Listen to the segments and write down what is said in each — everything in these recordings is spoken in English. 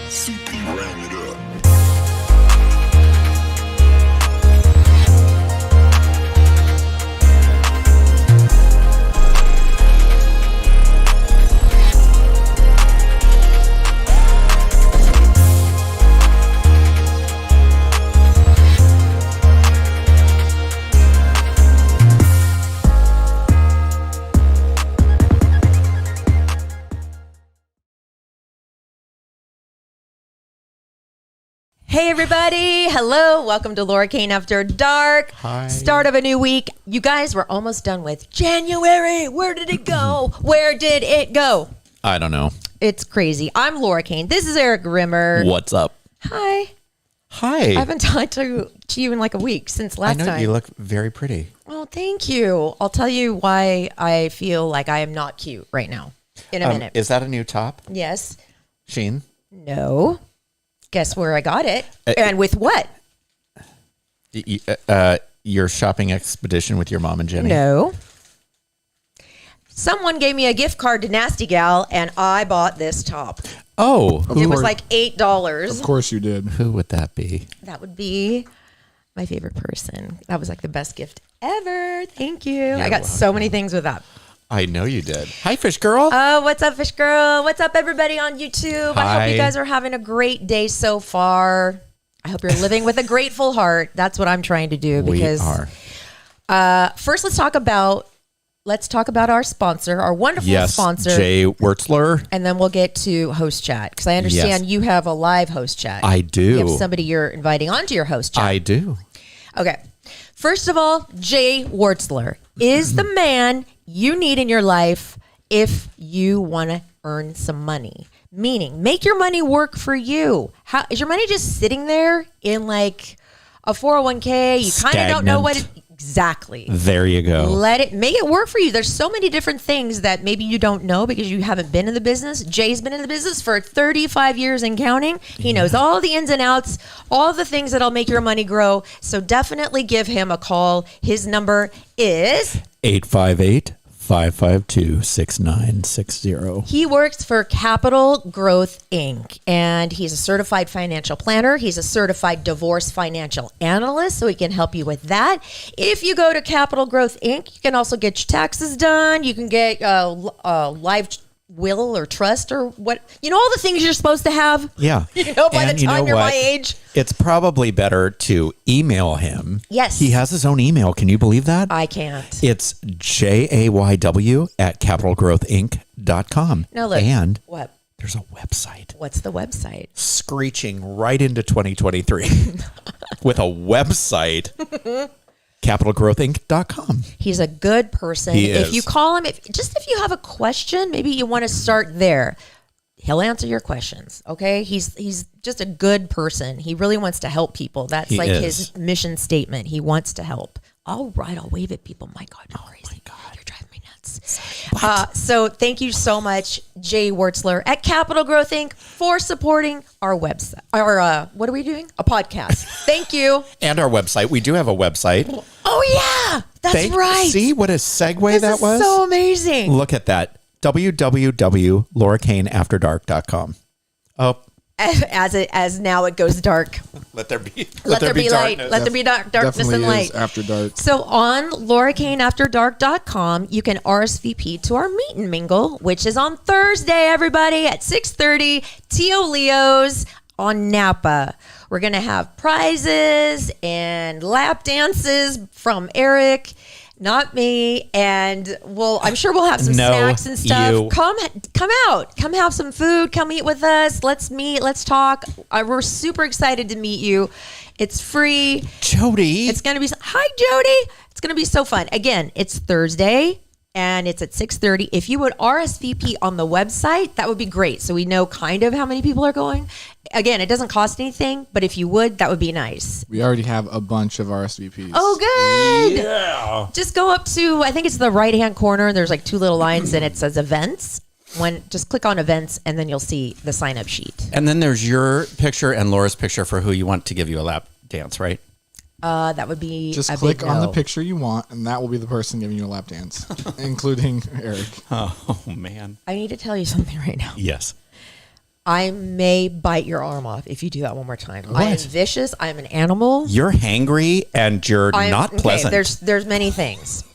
CP ran it up. Hey everybody, hello, welcome to Laura Kane After Dark. Hi. Start of a new week. You guys, we're almost done with January. Where did it go? Where did it go? I don't know. It's crazy. I'm Laura Kane. This is Erik Rimmer. What's up? Hi. Hi. I haven't talked to you in like a week since last I know time. you look very pretty. Oh, thank you. I'll tell you why I feel like I am not cute right now in a minute. Is that a new top? Yes. Sheen? No. Guess where I got it? And with what? Your shopping expedition with your mom and Jenny? No. Someone gave me a gift card to Nasty Gal, and I bought this top. Oh. It was like $8. Of course you did. Who would that be? That would be my favorite person. That was like the best gift ever. Thank you. I got so many things with that. I know you did. Hi, Fish Girl. Oh, what's up, Fish Girl? What's up, everybody on YouTube? I hope Hi. you guys are having a great day so far. I hope you're living with a grateful heart. That's what I'm trying to do. Because we are. First, let's talk about our sponsor, our wonderful sponsor, Jay Wertzler. and then we'll get to host chat because I understand you have a live host chat. I do. You have somebody you're inviting onto your host chat. I do. Okay. First of all, Jay Wertzler is the man you need in your life if you want to earn some money. Meaning, make your money work for you. How is your money just sitting there in like a 401k? You kind of don't know what it exactly. There you go. Make it work for you. There's so many different things that maybe you don't know because you haven't been in the business. Jay's been in the business for 35 years and counting. He knows all the ins and outs, all the things that'll make your money grow. So definitely give him a call. His number is 858-552-6960. He works for Capital Growth Inc. and he's a certified financial planner. He's a certified divorce financial analyst, so he can help you with that. If you go to Capital Growth Inc., you can also get your taxes done. You can get live will or trust or what, all the things you're supposed to have. Yeah. By the time you're my age. It's probably better to email him. Yes. He has his own email. Can you believe that? I can't. It's jayw@capitalgrowthinc.com. Now look. And what? there's a website. What's the website? Screeching right into 2023 with a website. capitalgrowthinc.com. He's a good person. He If is. you call him, if you have a question, maybe you want to start there. He'll answer your questions. Okay. He's just a good person. He really wants to help people. That's He like is. his mission statement. He wants to help. All right. I'll wave at people. My God, you're crazy. my God. You're driving me nuts. So thank you so much, Jay Wertzler at Capital Growth Inc. for supporting our website. What are we doing? A podcast. Thank you. And our website. We do have a website. Oh yeah, that's right. See what a segue this that is was? so amazing. Look at that. www.laurakaneafterdark.com. Oh, As now it goes dark. let there be Let there be light. darkness. Let there be darkness Definitely and light. is after dark. So on LauraKaneAfterDark.com, you can RSVP to our meet and mingle, which is on Thursday, everybody, at 6:30, Tio Leo's on Napa. We're going to have prizes and lap dances from Erik, not me, and I'm sure we'll have some No, snacks and stuff. you. Come out, come have some food, come eat with us. Let's meet, let's talk. We're super excited to meet you. It's free. Jody. It's going to be, hi Jody. It's going to be so fun. Again, it's Thursday and it's at 6:30. If you would RSVP on the website, that would be great. So we know kind of how many people are going. Again, it doesn't cost anything, but if you would, that would be nice. We already have a bunch of RSVPs. Oh, good. Yeah. Just go up to, I think it's the right-hand corner. There's like two little lines and it says events. Just click on events and then you'll see the sign-up sheet. And then there's your picture and Laura's picture for who you want to give you a lap dance, right? That would be Just a click big on the no. picture you want, and that will be the person giving you a lap dance, including Erik. Oh, man. I need to tell you something right now. Yes. I may bite your arm off if you do that one more time. I am vicious. I'm an animal. You're hangry and you're not pleasant. There's many things.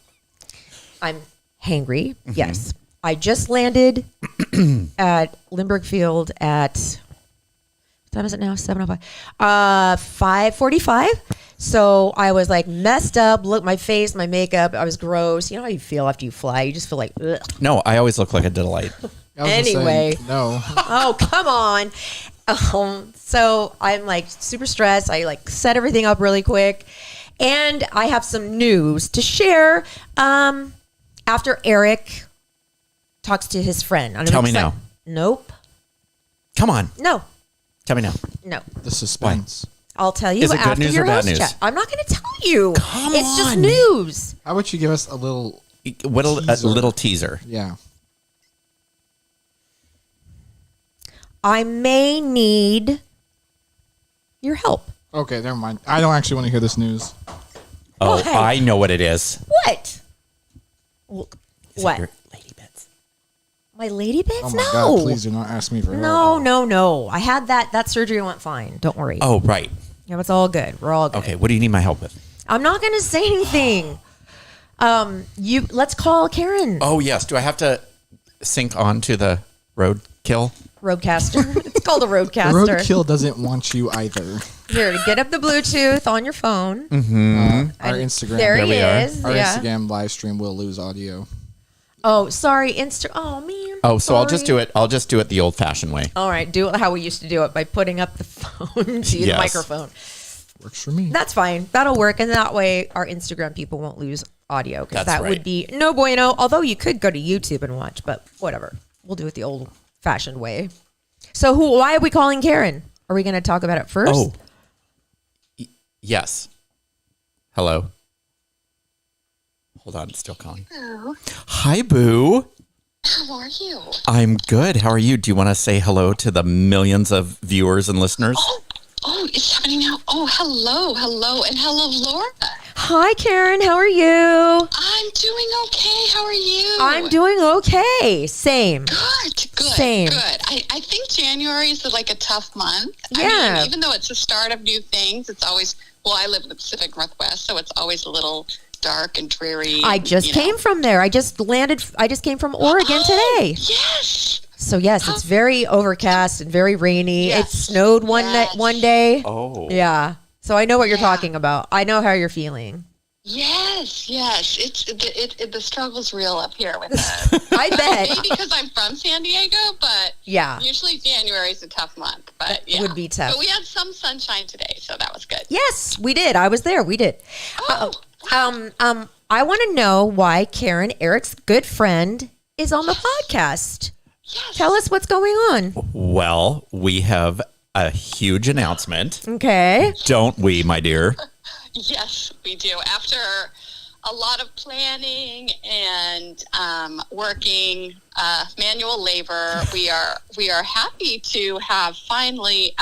I'm hangry. Yes. I just landed at Lindbergh Field at, what time is it now? 7:05. 5:45. So I was like messed up. Look, my face, my makeup. I was gross. You know how you feel after you fly? You just feel like, ugh. No, I always look like a delight. Anyway. No. Oh, come on. So I'm like super stressed. I like set everything up really quick. And I have some news to share after Erik talks to his friend. Tell me now. Nope. Come on. No. Tell me now. No. The suspense. I'll tell you Is it good after news your or bad host news? chat. I'm not going to tell you. Come It's just on. news. How about you give us a little What a teaser? little teaser. Yeah. I may need your help. Okay, never mind. I don't actually want to hear this news. Oh, Why? I know what it is. What? Is What? it your lady bits? My lady bits? Oh my No. God, please do not ask me for help. No. I had that surgery went fine. Don't worry. Oh, right. Yeah, it's all good. We're all good. Okay, what do you need my help with? I'm not going to say anything. Let's call Karen. Oh, yes. Do I have to sync on to the roadkill? Roadcaster. It's called a The roadcaster. Roadkill doesn't want you either. Here, get up the Bluetooth on your phone. Our Instagram. There he we are. is. Our Yeah. Instagram live stream will lose audio. Oh, sorry. Oh, man. Oh, so I'll Sorry. just do it. I'll just do it the old-fashioned way. All right. Do it how we used to do it by putting up the phone to the Yes. microphone. Works for me. That's fine. That'll work. And that way our Instagram people won't lose audio because That's that right. would be no bueno. Although you could go to YouTube and watch, but whatever. We'll do it the old fashioned way. So why are we calling Karen? Are we going to talk about it first? Oh. Yes. Hello. Hold on, it's still calling. Hello. Hi, Boo. How are you? I'm good. How are you? Do you want to say hello to the millions of viewers and listeners? Oh, it's happening now. Oh, hello, and hello, Laura. Hi, Karen. How are you? I'm doing okay. How are you? I'm doing okay. Same. good. Same. Good. I think January is like a tough month. Yeah. I mean, even though it's the start of new things, it's always, well, I live in the Pacific Northwest, so it's always a little dark and dreary. I just came from there. I just came from Oregon today. Yes. So yes, it's very overcast and very rainy. Yes. It snowed one day. Oh. Yeah. So I know what you're Yeah. talking about. I know how you're feeling. Yes. It's the struggle's real up here with that. I bet. Maybe because I'm from San Diego, but Yeah. usually January is a tough month. But yeah, would be tough. But we had some sunshine today, so that was good. Yes, we did. I was there. We did. Oh, I want to know why Karen, Erik's good friend, is on the podcast. yes. Tell us what's going on. Well, we have a huge announcement, Okay. don't we, my dear? Yes, we do. After a lot of planning and working manual labor, we are happy to have finally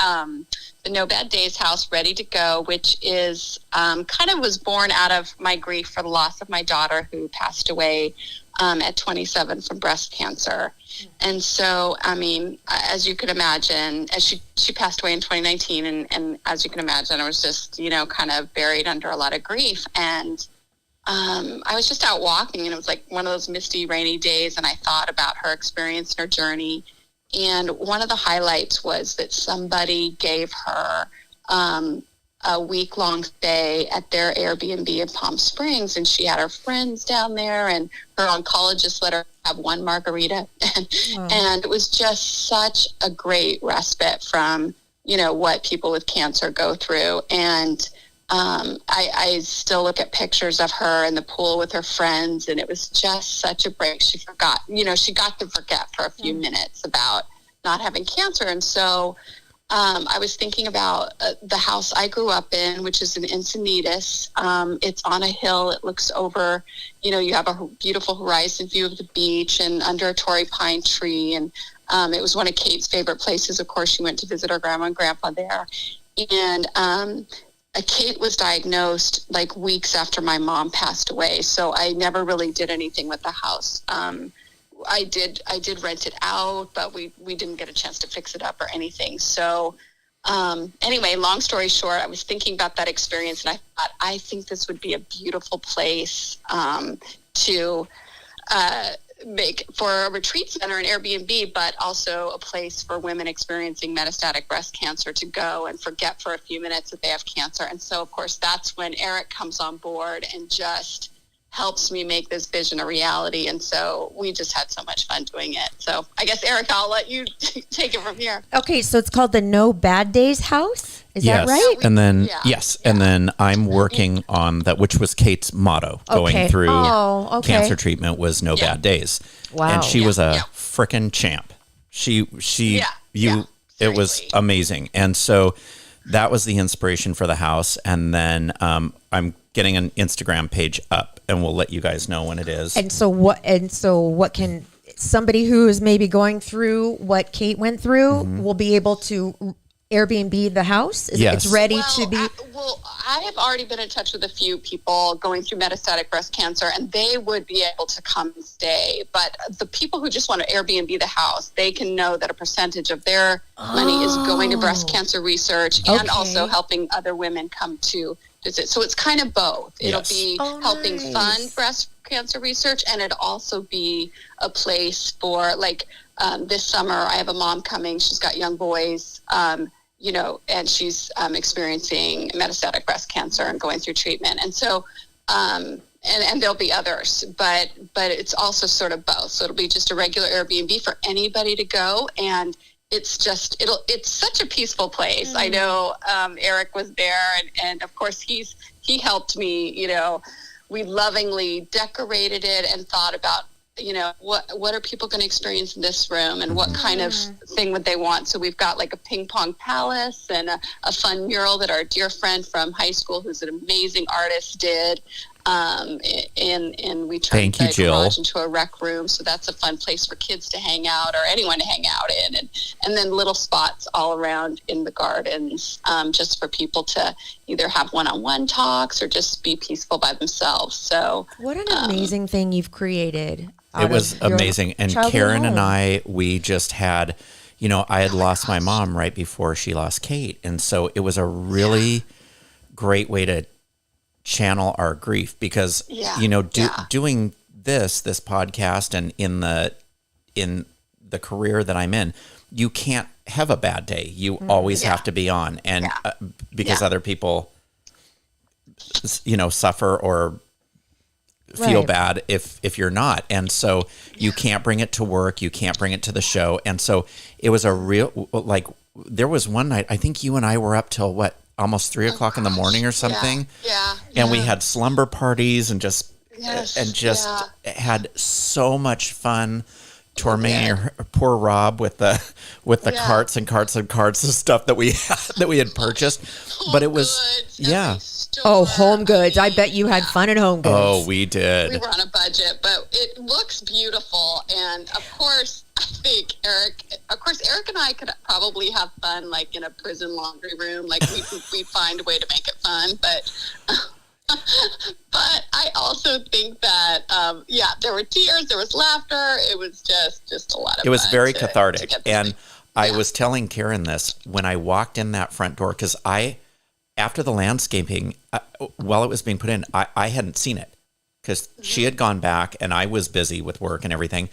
the No Bad Days house ready to go, which is kind of was born out of my grief for the loss of my daughter who passed away at 27 from breast cancer. And so, I mean, as you could imagine, as she passed away in 2019, and as you can imagine, I was just, kind of buried under a lot of grief. And I was just out walking, and it was like one of those misty, rainy days, and I thought about her experience and her journey. And one of the highlights was that somebody gave her a week-long stay at their Airbnb in Palm Springs, and she had her friends down there, and her oncologist let her have one margarita. And it was just such a great respite from, what people with cancer go through. And I still look at pictures of her in the pool with her friends, and it was just such a break. She forgot, she got to forget for a few minutes about not having cancer. And so I was thinking about the house I grew up in, which is in Encinitas. It's on a hill. It looks over, you have a beautiful horizon view of the beach and under a Torrey pine tree. And it was one of Kate's favorite places. Of course, she went to visit her grandma and grandpa there. And Kate was diagnosed like weeks after my mom passed away. So I never really did anything with the house. I did rent it out, but we didn't get a chance to fix it up or anything. So anyway, long story short, I was thinking about that experience, and I thought, I think this would be a beautiful place to make for a retreat center, an Airbnb, but also a place for women experiencing metastatic breast cancer to go and forget for a few minutes that they have cancer. And so, of course, that's when Erik comes on board and just helps me make this vision a reality. And so we just had so much fun doing it. So I guess, Erik, I'll let you take it from here. Okay, so it's called the No Bad Days House. Is that right? And then and then I'm working on that, which was Kate's motto going through cancer treatment was no bad days. Wow. And she was a frickin' champ. It was amazing. And so that was the inspiration for the house. And then I'm getting an Instagram page up, and we'll let you guys know when it is. And so what can somebody who is maybe going through what Kate went through will be able to Airbnb the house? It's ready to be. I have already been in touch with a few people going through metastatic breast cancer, and they would be able to come and stay. But the people who just want to Airbnb the house, they can know that a percentage of their money is going to breast cancer research and also helping other women come to visit. So it's kind of both. It'll be helping fund breast cancer research, and it'll also be a place for, like, this summer, I have a mom coming. She's got young boys, and she's experiencing metastatic breast cancer and going through treatment. And so, and there'll be others, but it's also sort of both. So it'll be just a regular Airbnb for anybody to go. And it's such a peaceful place. I know Erik was there, and of course he helped me. We lovingly decorated it and thought about, what are people going to experience in this room, and what kind of thing would they want? So we've got like a ping pong palace and a fun mural that our dear friend from high school, who's an amazing artist, did. And we turned the garage into a rec room, so that's a fun place for kids to hang out, or anyone to hang out in, and then little spots all around in the gardens, just for people to either have one-on-one talks or just be peaceful by themselves. So what an amazing thing you've created. It was amazing. And Karen and I, we just had, I had lost my mom right before she lost Kate, and so it was a really great way to channel our grief, because doing this podcast and in the career that I'm in, you can't have a bad day. You always have to be on, and because other people suffer or feel bad if you're not, and so you can't bring it to work, you can't bring it to the show. And so it was a real, like, there was one night I think you and I were up till almost 3 o'clock in the morning or something. And we had slumber parties and just had so much fun tormenting poor Rob with the carts and carts and carts of stuff that we had purchased. But it was Home Goods. I bet you had fun at Home Goods. Oh, we did. We were on a budget, but it looks beautiful. And of course, I think Erik and I could probably have fun, like in a prison laundry room. Like we'd find a way to make it fun. But I also think that, there were tears, there was laughter. It was just a lot of fun. It was very cathartic. And I was telling Karen this when I walked in that front door, because after the landscaping, while it was being put in, I hadn't seen it, because she had gone back and I was busy with work and everything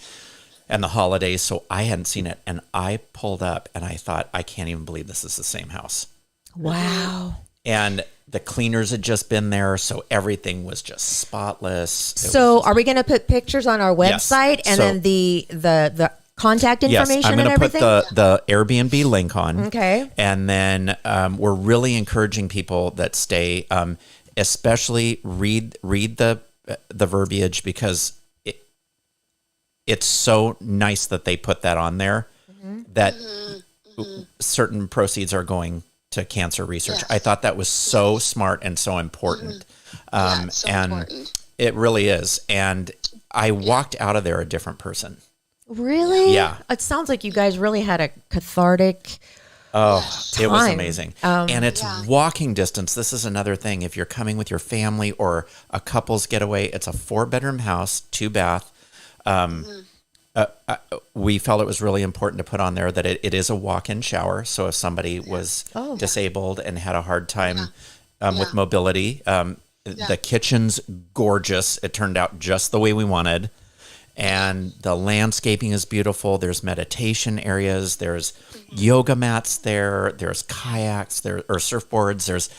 and the holidays, so I hadn't seen it. And I pulled up and I thought, I can't even believe this is the same house. Wow. And the cleaners had just been there, so everything was just spotless. So are we going to put pictures on our website and then the contact information and everything? Yes, I'm going to put the Airbnb link on. Okay. And then we're really encouraging people that stay, especially read the verbiage, because it's so nice that they put that on there, that certain proceeds are to cancer research. I thought that was so smart and so important. Important. It really is. And I walked out of there a different person. Really? Yeah. It sounds like you guys really had a cathartic time. It was amazing. And it's walking distance. This is another thing. If you're coming with your family or a couple's getaway, it's a 4-bedroom house, 2-bath, we felt it was really important to put on there that it is a walk-in shower. So if somebody was disabled and had a hard time with mobility, the kitchen's gorgeous. It turned out just the way we wanted. And the landscaping is beautiful. There's meditation areas. There's yoga mats there. There's kayaks. There or surfboards. There's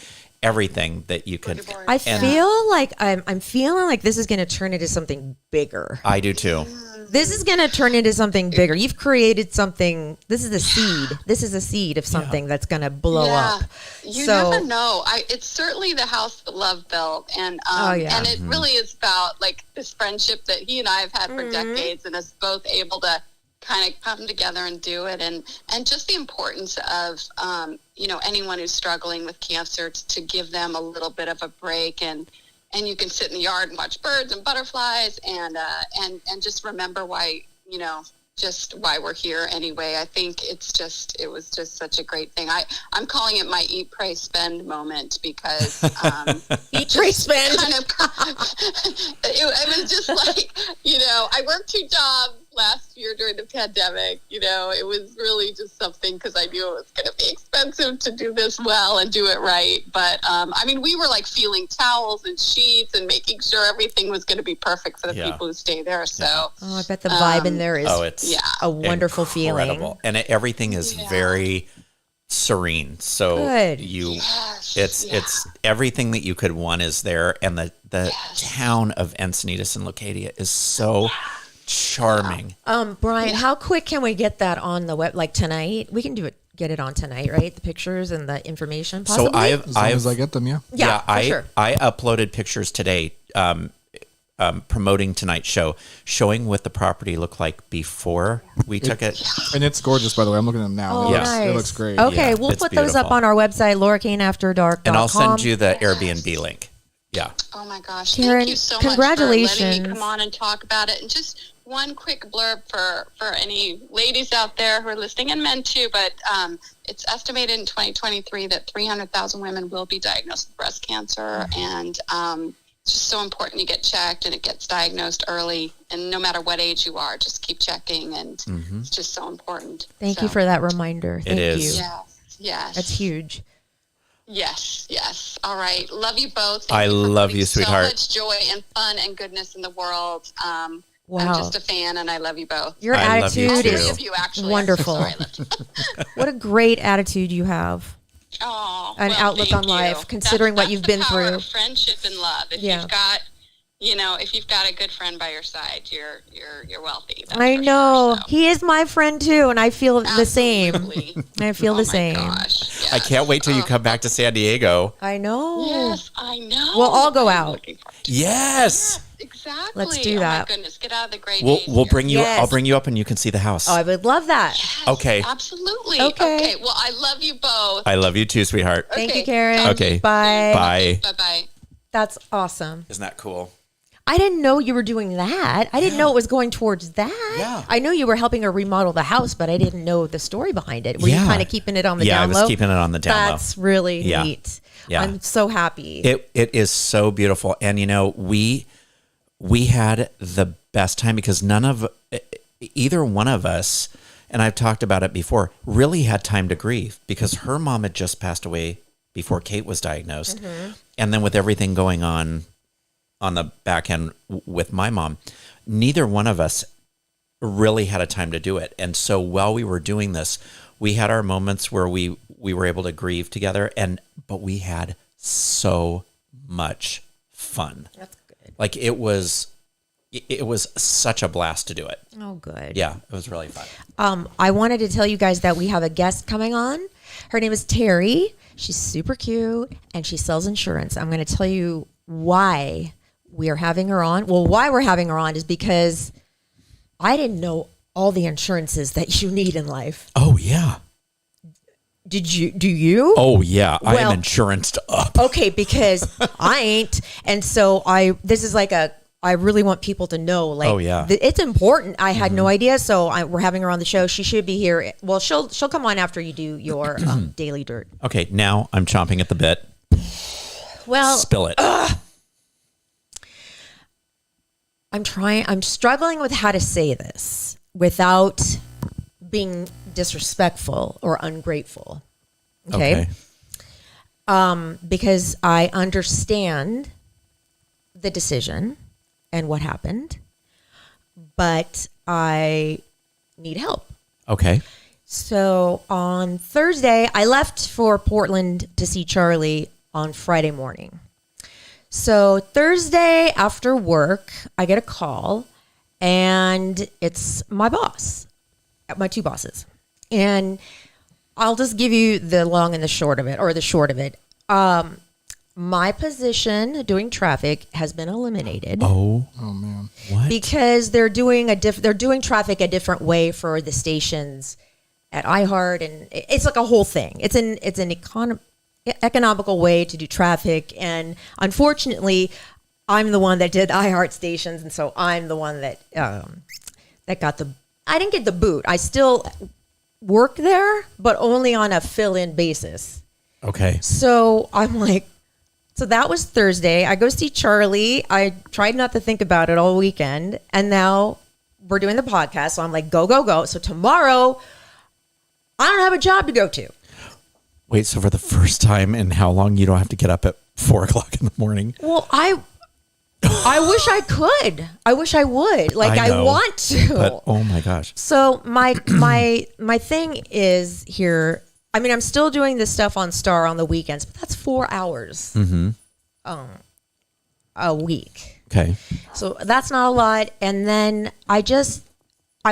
everything that you could. I feel like I'm feeling like this is going to turn into something bigger. I do too. This is going to turn into something bigger. You've created something. This is a seed. This is a seed of something that's going to blow up. You never know. It's certainly the house that love built, and and it really is about like this friendship that he and I have had for decades, and us both able to kind of come together and do it, and just the importance of anyone who's struggling with cancer to give them a little bit of a break, and you can sit in the yard and watch birds and butterflies, and just remember why just why we're here anyway. I think it was just such a great thing. I'm calling it my eat, pray, spend moment, because eat, pray, spend. It was just like, I worked 2 jobs last year during the pandemic. It was really just something, because I knew it was going to be expensive to do this well and do it right. But we were like feeling towels and sheets and making sure everything was going to be perfect for the people who stay there. So I bet the vibe in there is it's a wonderful incredible feeling, and everything is very serene. So good. It's everything that you could want is there, and the town of Encinitas and Leucadia is so charming. Brian, how quick can we get that on the web? Like tonight, we can get it on tonight, right? The pictures and the information. Possibly? So As long as I get them, yeah, for sure. I uploaded pictures today, promoting tonight's show, showing what the property looked like before we took it. and it's gorgeous, by the way. I'm looking at them now. Oh, It looks great. Okay, Yeah, we'll it's put those up beautiful. on our website, laurakaneafterdark.com. And I'll send you the Airbnb link. Yeah. Oh my gosh! Karen, thank you so congratulations. much for letting me come on and talk about it. And just one quick blurb for any ladies out there who are listening, and men too. But it's estimated in 2023 that 300,000 women will be diagnosed with breast cancer, and it's just so important you get checked and it gets diagnosed early. And no matter what age you are, just keep checking, and it's just so important. Thank you for that reminder. Thank is. you. Yes. That's huge. Yes. All right. Love you both. I love you, So sweetheart. much joy and fun and goodness in the world. Wow. I'm just a fan, and I love you both. Your I love you attitude too. I is love you, actually. wonderful. I'm so sorry. What a great attitude you have. Oh, An outlook thank on life, you. considering what That's you've the been power through. of friendship and love. If you've got a good friend by your side, you're wealthy. That's I for know. Sure, so. He is my friend too, and I feel the same. Absolutely. I feel the Oh my same. gosh, yes. I can't wait till you come back to San Diego. I know. Yes, I know. We'll all go I'm out. looking forward to Yes. it. Exactly. Let's do Oh that. my goodness, get out of the gray We'll days we'll here. bring you. Yes. I'll bring you up and you can see the house. Oh, I would love that. Yes, Okay. Absolutely. Okay. Well, I love you both. I love you too, sweetheart. Thank Okay. you, Karen. Okay. Bye. Bye. Bye-bye. That's awesome. Isn't that cool? I didn't know you were doing that. I didn't know it was going towards that. Yeah. I know you were helping her remodel the house, but I didn't know the story behind it. Were you Yeah. kind of keeping it on the Yeah, I down was low? keeping it on the down low. That's really Yeah. neat. Yeah. I'm so happy. It is so beautiful, and we had the best time because either one of us, and I've talked about it before, really had time to grieve because her mom had just passed away before Kate was diagnosed, and then with everything going on the back end with my mom, neither one of us really had a time to do it. And so while we were doing this, we had our moments where we were able to grieve together, but we had so much fun. That's good. Like it was such a blast to do it. Oh, good. Yeah, it was really fun. I wanted to tell you guys that we have a guest coming on. Her name is Terri. She's super cute, and she sells insurance. I'm going to tell you why we are having her on. Well, why we're having her on is because I didn't know all the insurances that you need in life. Oh yeah. Do you? Oh yeah. I Well- am insuranced up. Okay, because I ain't. And so this is like I really want people to know, like, Oh, yeah. it's important. I had no idea. So we're having her on the show. She should be here. Well, she'll come on after you do your Daily Dirt. Okay, now I'm chomping at the bit. Well, Spill it. I'm struggling with how to say this. without being disrespectful or ungrateful. Okay. Because I understand the decision and what happened, but I need help. Okay. So on Thursday, I left for Portland to see Charlie on Friday morning. So Thursday after work, I get a call, and it's my boss, my two bosses. And I'll just give you the long and the short of it, or the short of it. My position doing traffic has been eliminated. Oh man. What? Because they're doing traffic a different way for the stations at iHeart, and it's like a whole thing. It's an economical way to do traffic, and unfortunately, I'm the one that did iHeart stations, and so I'm the one that got the. I didn't get the boot. I still work there, but only on a fill-in basis. Okay. So I'm like, so that was Thursday. I go see Charlie. I tried not to think about it all weekend, and now we're doing the podcast. So I'm like, go, go, go. So tomorrow, I don't have a job to go to. Wait, so for the first time in how long you don't have to get up at 4:00 in the morning? Well, I wish I could. I wish I would. Like I know, I want to. But oh my gosh. So my thing is here. I mean, I'm still doing this stuff on Star on the weekends, but that's 4 hours a week. Okay. So that's not a lot. And then I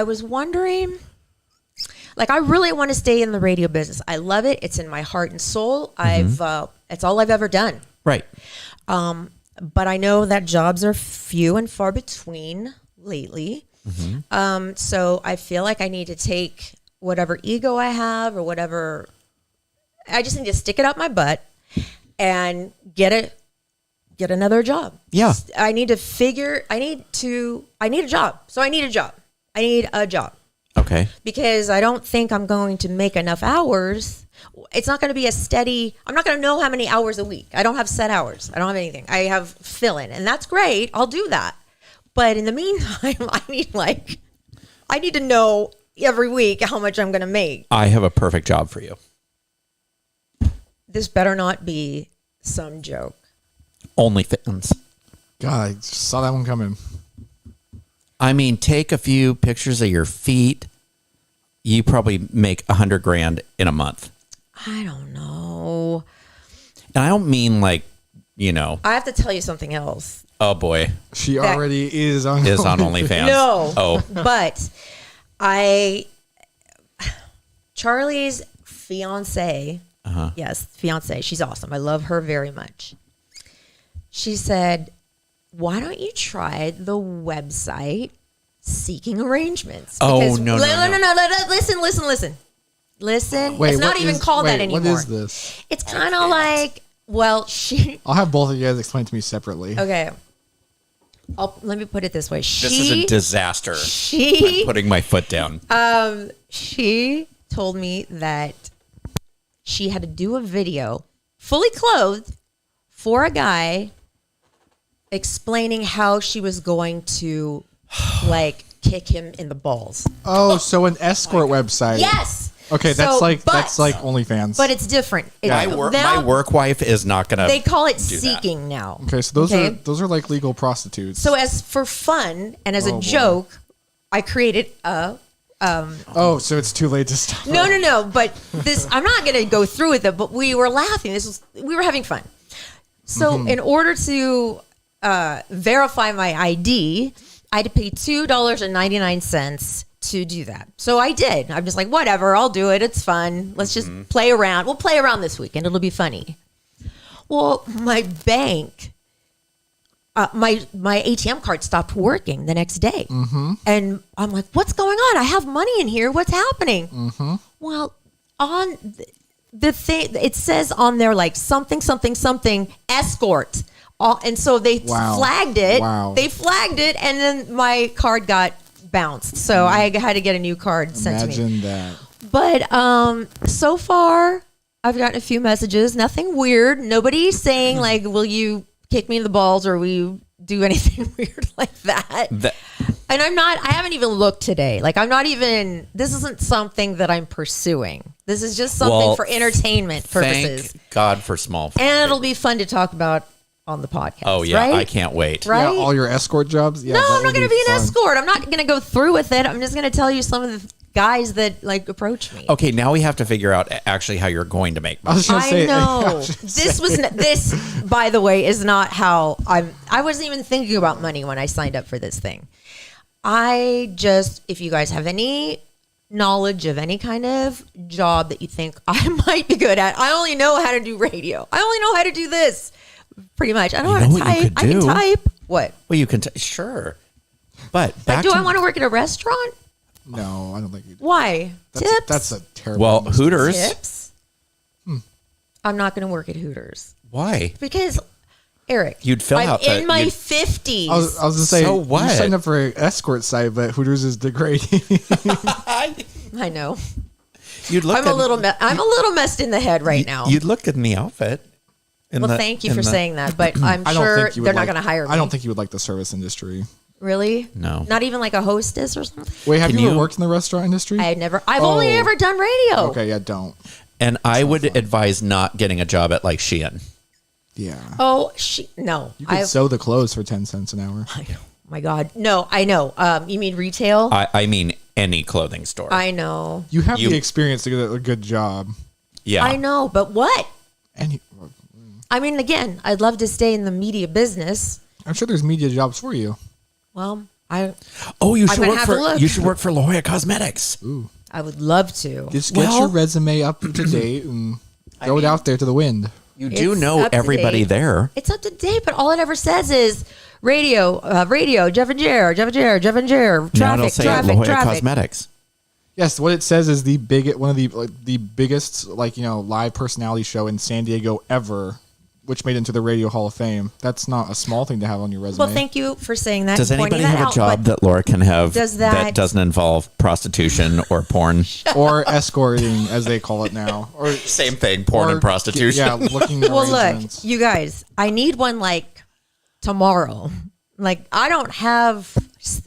was wondering, like, I really want to stay in the radio business. I love it. It's in my heart and soul. It's all I've ever done. Right. But I know that jobs are few and far between lately. So I feel like I need to take whatever ego I have or whatever. I just need to stick it up my butt and get another job. Yeah. I need a job. So I need a job. I need a job. Okay. Because I don't think I'm going to make enough hours. It's not going to be a steady. I'm not going to know how many hours a week. I don't have set hours. I don't have anything. I have fill-in, and that's great. I'll do that. But in the meantime, I need to know every week how much I'm going to make. I have a perfect job for you. This better not be some joke. OnlyFans. God, I saw that one coming. I mean, take a few pictures of your feet. You probably make $100,000 in a month. I don't know. And I don't mean like, I have to tell you something else. oh boy, She already is on OnlyFans. No. Oh. But Charlie's fiance, yes, fiance, she's awesome. I love her very much. She said, why don't you try the website Seeking Arrangements? Oh, no. Listen. Wait, it's not what even is- called that wait, anymore. What is this? It's kind of like, well, I'll have both of you guys explain to me separately. okay. Let me put it this way. This is a disaster. She I'm putting my foot down. She told me that she had to do a video fully clothed for a guy explaining how she was going to like kick him in the balls. Oh, so an escort website. Yes. Okay, So, that's like OnlyFans. But it's different. My work wife is not going to. They call it do that. seeking now. okay, so those are like legal prostitutes. So as for fun and as a boy. joke, I created a oh, so it's too late to stop. No. But this, I'm not going to go through with it. But we were laughing. We were having fun. So in order to verify my ID, I had to pay $2.99 to do that. So I did. I'm just like, whatever, I'll do it. It's fun. Let's just play around. We'll play around this weekend. It'll be funny. Well, my bank, my ATM card stopped working the next day. And I'm like, what's going on? I have money in here. What's happening? Well, on the thing, it says on there like something escort. And so they flagged it. Wow. They flagged it, and then my card got bounced. So I had to get a new card sent to me. Imagine that. But so far, I've gotten a few messages. Nothing weird. Nobody's saying like, "Will you kick me in the balls?" or "Will you do anything weird like that?" And I haven't even looked today. Like, this isn't something that I'm pursuing. This is just something for entertainment purposes. Thank God for small. And it'll be fun to talk about on the podcast. Oh, yeah. Right? I can't wait. Right? Yeah, all your escort jobs. Yeah, No, that I'm not would going to be an fun. escort. I'm not going to go through with it. I'm just going to tell you some of the guys that like approach me. Okay, now we have to figure out actually how you're going to make I money. was gonna I say, know. This, by the way, is not how I wasn't even thinking about money when I signed up for this thing. If you guys have any knowledge of any kind of job that you think I might be good at, I only know how to do radio. I only know how to do this, pretty much. I know how to what you type. could I can do? type. What? Well, you can sure. But Like, do I want to work at a restaurant? No, I don't think you do. Why? Tips? That's a terrible. Well, industry. Hooters. Tips? I'm not going to work at Hooters Why? because, Eric, You'd fill I'm out in the- my you'd- 50s. I was gonna say, So what? You signed up for an escort site, but Hooters is degrading. I know. You'd look. I'm a little messed in the head right now. You'd look in the outfit. Well, thank you for saying that, but I'm I don't sure think you would they're not like- going to hire me. I don't think you would like the service industry. Really? No. Not even like a hostess or something? Wait, have Can you ever you- worked in the restaurant industry? I've only ever done radio. Okay, yeah, don't. And I would advise not getting a job at like Shein. Yeah. Oh, no. You could sew the clothes for 10 cents an hour. I know. My God. No, I know. You mean retail? I mean any clothing store. I know. You have You- the experience to get a good job. yeah. I know, but what? And I mean, again, I'd love to stay in the media business. I'm sure there's media jobs for you. Well, Oh, you should gonna work have to for look. you should work for La Jolla Cosmetics. I would love to. Just get your resume up to date and throw it out there to the wind. You do It's know up to everybody date. there. It's up to date, but all it ever says is radio, Jeff and Jer, Now traffic, it'll say La traffic, Jolla traffic. Cosmetics. Yes, what it says is one of the biggest live personality show in San Diego ever, which made it into the Radio Hall of Fame. That's not a small thing to have on your resume. Well, thank you for saying that. Does and pointing anybody that have a out, job but that Laura can have does that that- doesn't involve prostitution or porn? Or escorting, as they call it now. Or Same thing, porn or- and prostitution. Yeah, looking Well, look, arrangements. you guys, I need one like tomorrow. Like I don't have,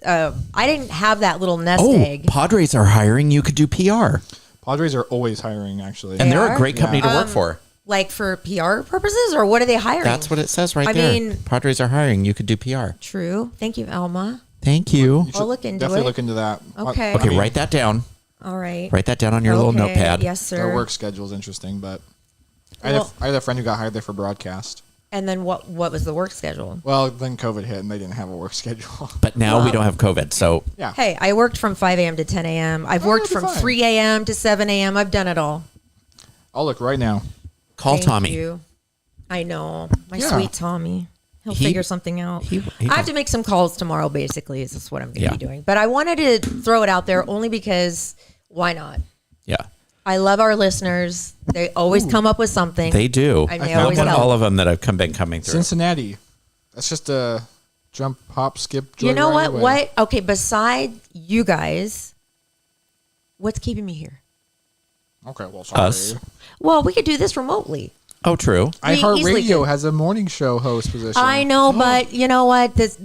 I didn't have that little nest Oh, egg. Padres are hiring. You could do PR. Padres are always hiring, actually. And they're are? a great company to work for. Like for PR purposes, or what are they hiring? That's what it says right I there. mean- Padres are hiring. You could do PR. True. Thank you, Alma. Thank you. I'll look into Definitely it. look into that. Okay. Okay, write that down. All right. Write that down on your little Okay. notepad. Yes, sir. Their work schedule is interesting, but I Well- had a friend who got hired there for broadcast. And then what was the work schedule? Well, then COVID hit and they didn't have a work schedule. But now we don't have COVID, so Yeah. Hey, I worked from 5 a.m. to 10 a.m. I've worked that'd be from fine. 3 a.m. to 7 a.m. I've done it all. I'll look right now. call Thank Tommy. you. I know. My Yeah. sweet Tommy. He'll He- figure something out. he I have does. to make some calls tomorrow, basically. Is this what I'm going to Yeah. be doing? But I wanted to throw it out there only because why not? Yeah, I love our listeners. They always come up with something. they do. And they found always one help. All of them that have been coming through. Cincinnati. That's just a jump, hop, skip. You know joyride what? away. What? Okay, beside you guys, what's keeping me here? Okay, well, sorry. Us. Well, we could do this remotely. Oh, true. We easily iHeartRadio could. has a morning show host position. I know, but you know what? This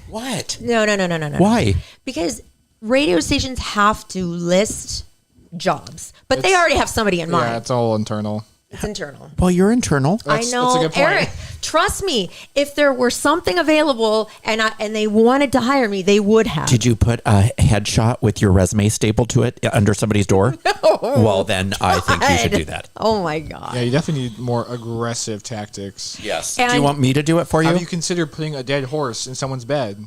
What? no. Why? Because radio stations have to list jobs, but they already have somebody in Yeah, mind. it's all internal. It's internal. Well, you're internal. That's- I know, that's a good point. Eric. Trust me. If there were something available and they wanted to hire me, they would have. Did you put a headshot with your resume stapled to it under somebody's door? No. Well, then I think you should do that. Oh my god. Yeah, you definitely need more aggressive tactics. Yes. And- Do you want me to do it for you? Have you considered putting a dead horse in someone's bed?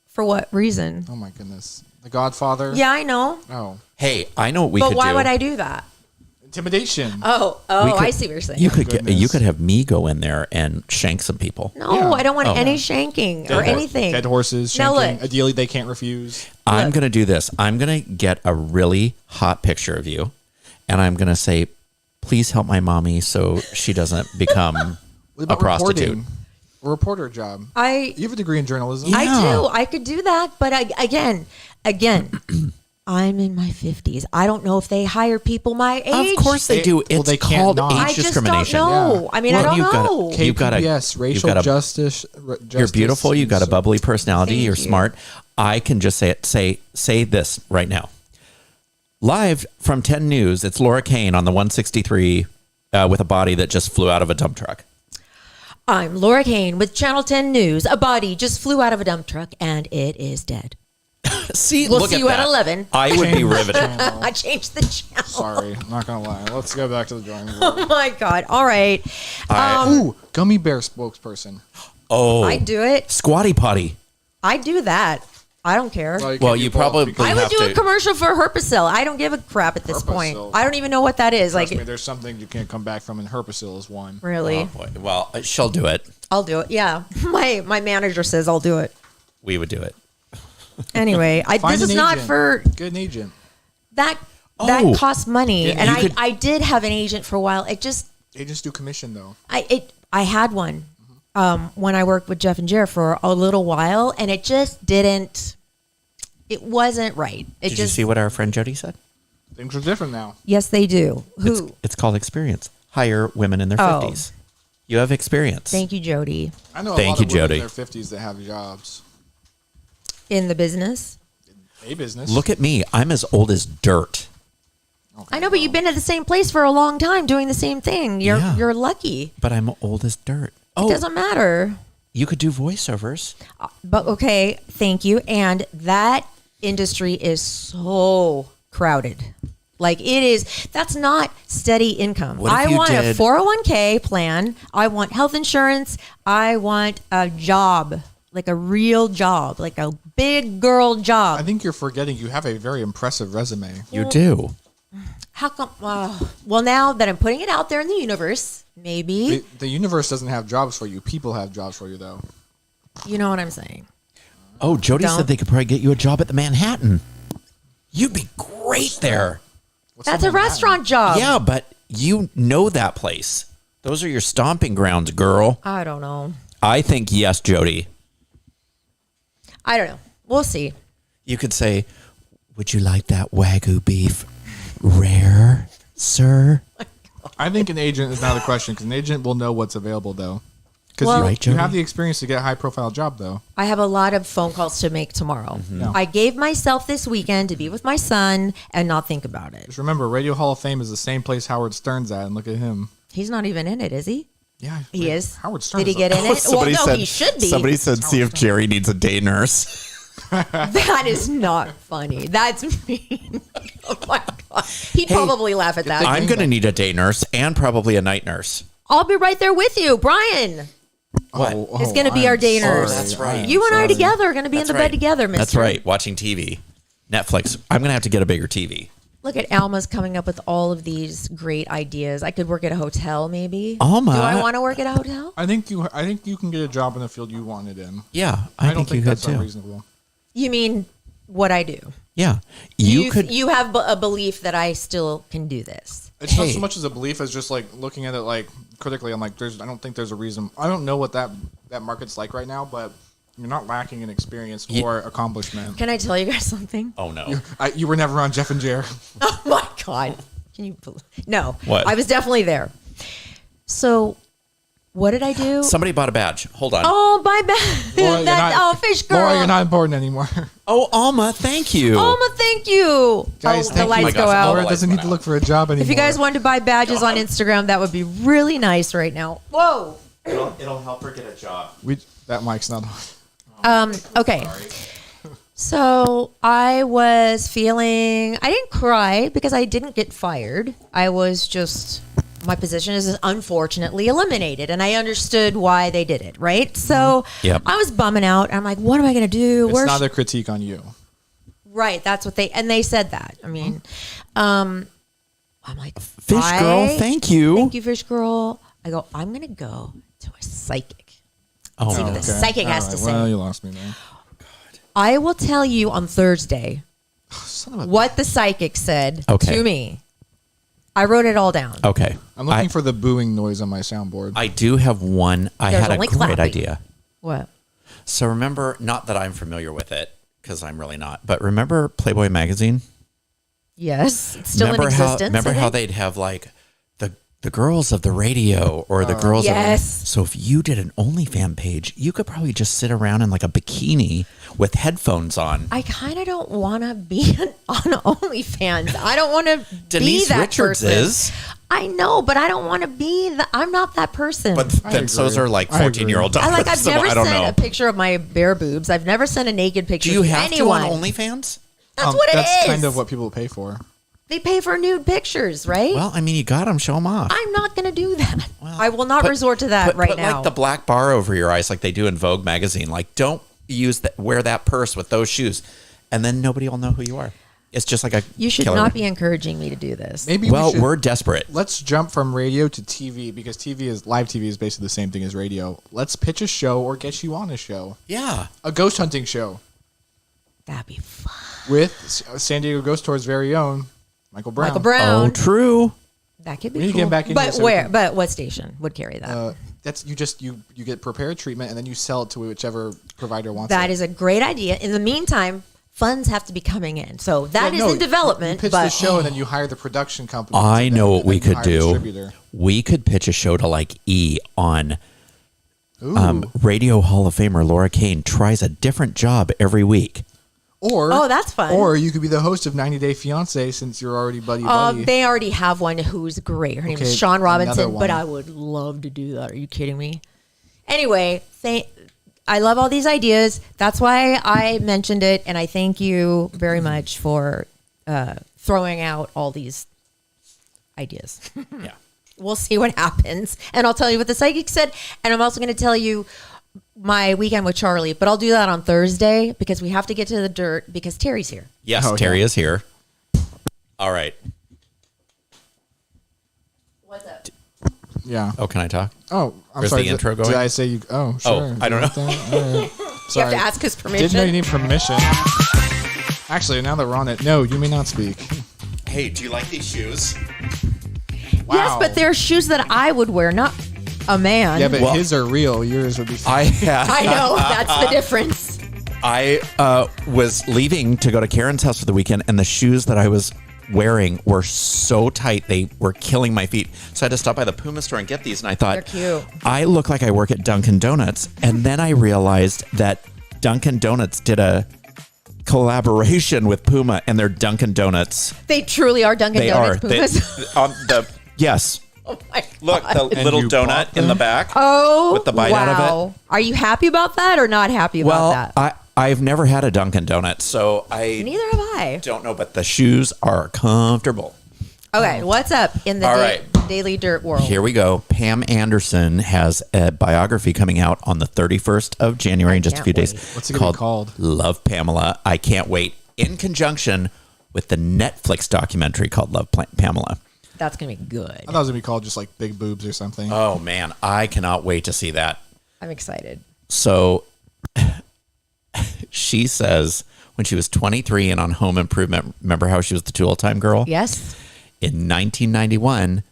For what reason? Oh my goodness. The Godfather? Yeah, I know. Oh. Hey, I know what we But could why do. would I do that? Intimidation. Oh, We could- I see what you're saying. You could goodness. you could have me go in there and shank some people. No, Yeah. I don't want Oh. any shanking or Dead hor- anything. Dead horses, Now shanking, look. a deal they can't refuse. I'm going to do this. I'm going to get a really hot picture of you, and I'm going to say, please help my mommy so she doesn't become What a about prostitute. reporting? A reporter job. I You have a degree in journalism. I Yeah. do. I could do that, but again, I'm in my 50s. I don't know if they hire people my age. Of course they do. It's they can't called not. age I just don't discrimination. know. Yeah. I mean, Well, I you've don't gotta- know. You've got a- KPBS, you've racial got a- justice. You're beautiful. You've got a bubbly personality. Thank You're you. smart. I can just say it. Say this right now. Live from 10 News, it's Laura Kane on the 163 with a body that just flew out of a dump truck. I'm Laura Kane with Channel 10 News. A body just flew out of a dump truck and it is dead. See, We'll look see at you that. at 11. I would be riveted. I changed the channel. Sorry, I'm not gonna lie. Let's go back to the drawing board. Oh my God. All right. Ooh, gummy bear spokesperson. Oh, I do it. Squatty potty. I do that. I don't care. Well, you probably I would have do to. a commercial for Herpacil. I don't give a crap at this point. Herpacil. I don't even know what that is. Trust Like, me, there's some things you can't come back from, and Herpacil is one. really? Oh, boy. Well, she'll do it. I'll do it. Yeah. My manager says I'll do it. We would do it. Anyway, Find this is an not agent. for Get an agent. that. Oh. That costs money, Yeah, and you could- I did have an agent for a while. It just Agents do commission though. I had one when I worked with Jeff and Jer for a little while, and it just didn't. It wasn't right. It Did just you see what our friend Jody said? Things are different now. yes, they do. Who? It's called experience. Hire women in their Oh. 50s. You have experience. Thank you, Jody. I know Thank a lot you, of women Jody. in their 50s that have jobs. In the business, A business. Look at me. I'm as old as dirt. Okay, I know, but you've been at the same place for a long time doing the same thing. Yeah. You're lucky. But I'm old as dirt. It Oh, doesn't matter. you could do voiceovers. But okay, thank you. And that industry is so crowded. Like it is, that's not steady income. What if I you want a did- 401k plan. I want health insurance. I want a job, like a real job, like a big girl I job. think you're forgetting you have a very impressive resume. You do. How come? Well, now that I'm putting it out there in the universe, maybe, The universe doesn't have jobs for you. People have jobs for you, though. you know what I'm saying. Oh, Jody Don't. said they could probably get you a job at the Manhattan. You'd be great there. What's That's the a Manhattan? restaurant job. Yeah, but you know that place. Those are your stomping grounds, girl. I don't know. I think yes, Jody. I don't know. We'll see. You could say, "Would you like that Wagyu beef rare, sir?" I think an agent is not a question because an agent will know what's available, though. Because Well- you, Right, you Jody? have the experience to get a high-profile job, though. I have a lot of phone calls to make tomorrow. Yeah. I gave myself this weekend to be with my son and not think about it. Just remember, Radio Hall of Fame is the same place Howard Stern's at, and look at him. He's not even in it, is he? Yeah, He is. Howard Stern. Did he is get a- in it? Well, no, he should be. Somebody said, "See if Jerry needs a day nurse." That is not funny. That's mean. Oh my god. He'd probably laugh at that. I'm going to need a day nurse and probably a night nurse. I'll be right there with you, Brian. What? It's going to be our day nurse. That's right. You and I together are going to be in That's the right. bed together, Mister. That's right. Watching TV, Netflix. I'm going to have to get a bigger TV. Look at Alma's coming up with all of these great ideas. I could work at a hotel, maybe. Alma. Do I want to work at a hotel? I think you can get a job in the field you wanted in. Yeah, I I don't think think you could that's too. unreasonable. You mean what I do? Yeah, you could. You have a belief that I still can do this. It's not Hey. so much as a belief as just like looking at it like critically. I'm like, I don't think there's a reason. I don't know what that market's like right now, but you're not lacking in experience or accomplishment. Can I tell you guys something? Oh no. You were never on Jeff and Jer. Oh my god! Can you believe? No, What? I was definitely there. So, what did I do? Somebody bought a badge. Hold on. Oh, my bad. Laura, you're not- Fish girl. Laura, you're not important anymore. Oh, Alma, thank you. Alma, thank you. Guys, Oh, thank the you. lights Oh my go gosh, out. Laura lights doesn't went need to out. look for a job anymore. If you guys wanted to buy badges on Instagram, that would be really nice right now. Whoa. It'll help her get a job. that mic's not on. Okay. So I was feeling, I didn't cry because I didn't get fired. I was just, my position is unfortunately eliminated. And I understood why they did it, right? So Yep. I was bumming out. I'm like, what am I going to do? It's not a critique on you. Right. That's what they said that. I mean, I'm like, Fish girl, thank you. Thank you, Fish Girl. I go, I'm going to go to a psychic. Oh, See what the psychic has to say. Well, you lost me there. I will tell you on Thursday Son of a- what the psychic said Okay. to me. I wrote it all down. okay. I'm looking for the booing noise on my soundboard. I do have one. I There's had a only great clapping. idea. What? So remember, not that I'm familiar with it because I'm really not, but remember Playboy magazine? Yes, it's still in remember existence. How I how think. they'd have like the the girls of the radio or the girls. Yes. So if you did an OnlyFans page, you could probably just sit around in like a bikini with headphones on. I kind of don't want to be on OnlyFans. I don't want to be Denise that Richards person. is. I know, but I don't want to be I'm not that person. But then so's are like 14-year-old daughters. I've so never I don't sent know. a picture of my bare boobs. I've never sent a naked picture Do you to have anyone. to on OnlyFans? That's what it is. That's kind of what people pay for. They pay for nude pictures, right? Well, I mean, you got them. Show them off. I'm not going to do that. I will not resort to that put now. like the black bar over your eyes like they do in Vogue magazine. Like, don't wear that purse with those shoes. And then nobody will know who you are. It's just like a You should killer. not be encouraging me to do this. Maybe we're desperate. Let's jump from radio to TV because live TV is basically the same thing as radio. Let's pitch a show or get you on a show. Yeah. A ghost hunting show That'd be fun. with San Diego Ghost Tour's very own Michael Brown. Michael Brown. Oh, true. That could be We need to cool. get back into but this so where? we can- But what station would carry that? That's you get prepared treatment and then you sell it to whichever provider wants That it. is a great idea. In the meantime, funds have to be coming in. So that is in development. You pitch but the show and then you hire the production company. I know what we and then could you hire a do. distributor. We could pitch a show to like E on Ooh. Radio Hall of Famer Laura Kane tries a different job every week. Or Oh, that's fun. Or you could be the host of 90 Day Fiance since you're already buddy. They already have one who's great. Her name Okay, is Sean another Robinson, one. but I would love to do that. Are you kidding me? Anyway, I love all these ideas. That's why I mentioned it, and I thank you very much for throwing out all these ideas. Yeah. We'll see what happens, and I'll tell you what the psychic said, and I'm also going to tell you my weekend with Charlie, but I'll do that on Thursday because we have to get to the dirt because Terry's here. Yes, Oh, Terry yeah. is here. All right. What's up? Yeah. Oh, can I talk? Oh, I'm Where's sorry. the intro Did going? I say you? Oh, sure. I don't know. All right. You Sorry. have to ask his permission. Didn't know you need permission. Actually, now that we're on it, no, you may not speak. Hey, do you like these shoes? Yes, Wow. but they're shoes that I would wear, not a man. Yeah, but Well- his are real. Yours would be. I I know that's the difference. I was leaving to go to Karen's house for the weekend, and the shoes that I was wearing were so tight they were killing my feet. So I had to stop by the Puma store and get these. And I thought, They're cute. I look like I work at Dunkin' Donuts. And then I realized that Dunkin' Donuts did a collaboration with Puma, and they're Dunkin' Donuts. They truly are Dunkin' They Donuts are. Pumas. Yes. Oh my Look, God. the And little you donut bought in the them? back. Oh, with the bite out of it. Are you happy about that or not happy Well, about that? I've never had a Dunkin' Donut, so I Neither have I. don't know, but the shoes are comfortable. Okay, what's up in the All right. Daily Dirt world? Here we go. Pam Anderson has a biography coming out on the 31st of January in just a few can't days. wait. What's it gonna be called? Love Pamela. I can't wait. In conjunction with the Netflix documentary called Love Pamela. That's going to be good. I thought it was gonna be called just like Big Boobs or something. Oh, man. I cannot wait to see that. I'm excited. So she says when she was 23 and on Home Improvement, remember how she was the two-time girl? Yes. In 1991,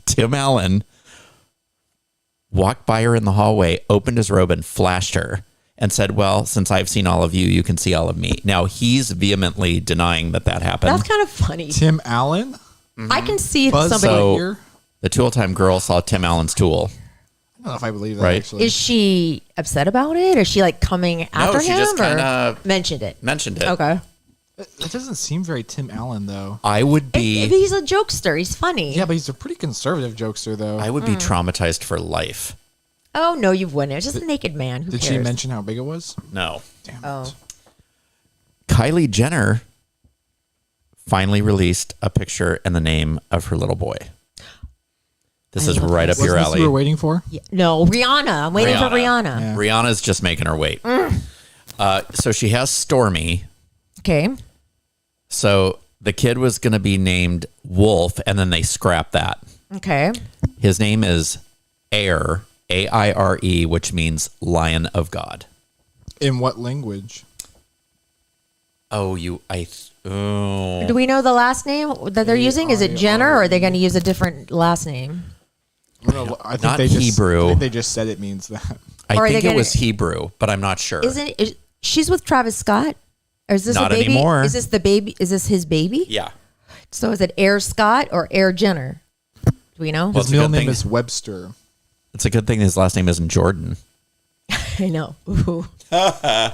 Tim Allen walked by her in the hallway, opened his robe, and flashed her and said, well, since I've seen all of you, you can see all of me. Now, he's vehemently denying that happened. That's kind of funny. Tim Allen, I can see Buzz somebody. Lightyear. The tool-time girl saw Tim Allen's tool. I don't know if I believe that. Right. Actually, Is she upset about it? Is she like coming after she him? just or kinda mentioned it. Mentioned it. Okay. that doesn't seem very Tim Allen though. I would be He's a jokester. He's funny. Yeah, but he's a pretty conservative jokester though. I would be traumatized for life. Oh no, you wouldn't. It's just a naked man. Who Did cares? she mention how big it was? No. Damn Oh. it. Kylie Jenner finally released a picture and the name of her little boy. This is love right up this. your Wasn't this you were alley. waiting for? Yeah. No, Rihanna. I'm waiting for Rihanna. Yeah. Rihanna's just making her wait. So she has Stormy. Okay. So the kid was going to be named Wolf, and then they scrapped that. Okay. His name is Aire, Aire, which means Lion of God. In what language? Oh, oh. Do we know the last name that they're using? Is it Jenner, or are they going to use a different last name? I think Not they just, Hebrew. I think they just said it means that. I Or are think they it was gonna- Hebrew, but I'm not sure. She's with Travis Scott? Or is this Not a baby? anymore. Is this the baby? Is this his baby? Yeah. So is it Air Scott or Air Jenner? Do we know? Well, His middle name is Webster. It's a good thing his last name isn't Jordan. I know. Ooh. I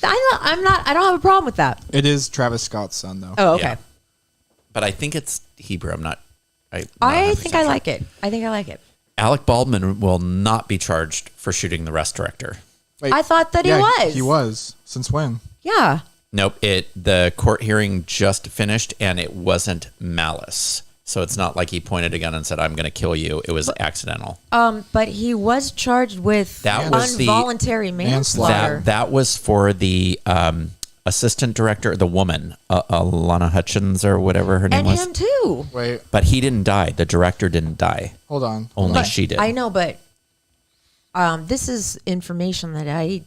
don't have a problem with that. It is Travis Scott's son, though. Oh, okay. Yeah. But I think it's Hebrew. I'm not. I think I like it. I think I like it. Alec Baldwin will not be charged for shooting the rest director. Wait, I thought that he was. He was. Since when? Yeah. Nope. The court hearing just finished, and it wasn't malice. So it's not like he pointed a gun and said, "I'm going to kill you." It was accidental. But he was charged with That was involuntary manslaughter. That was for the assistant director, the woman, Alana Hutchins or whatever her name and was. him too. Wait, But he didn't die. The director didn't die. hold on. Only she did. I know, but this is information that I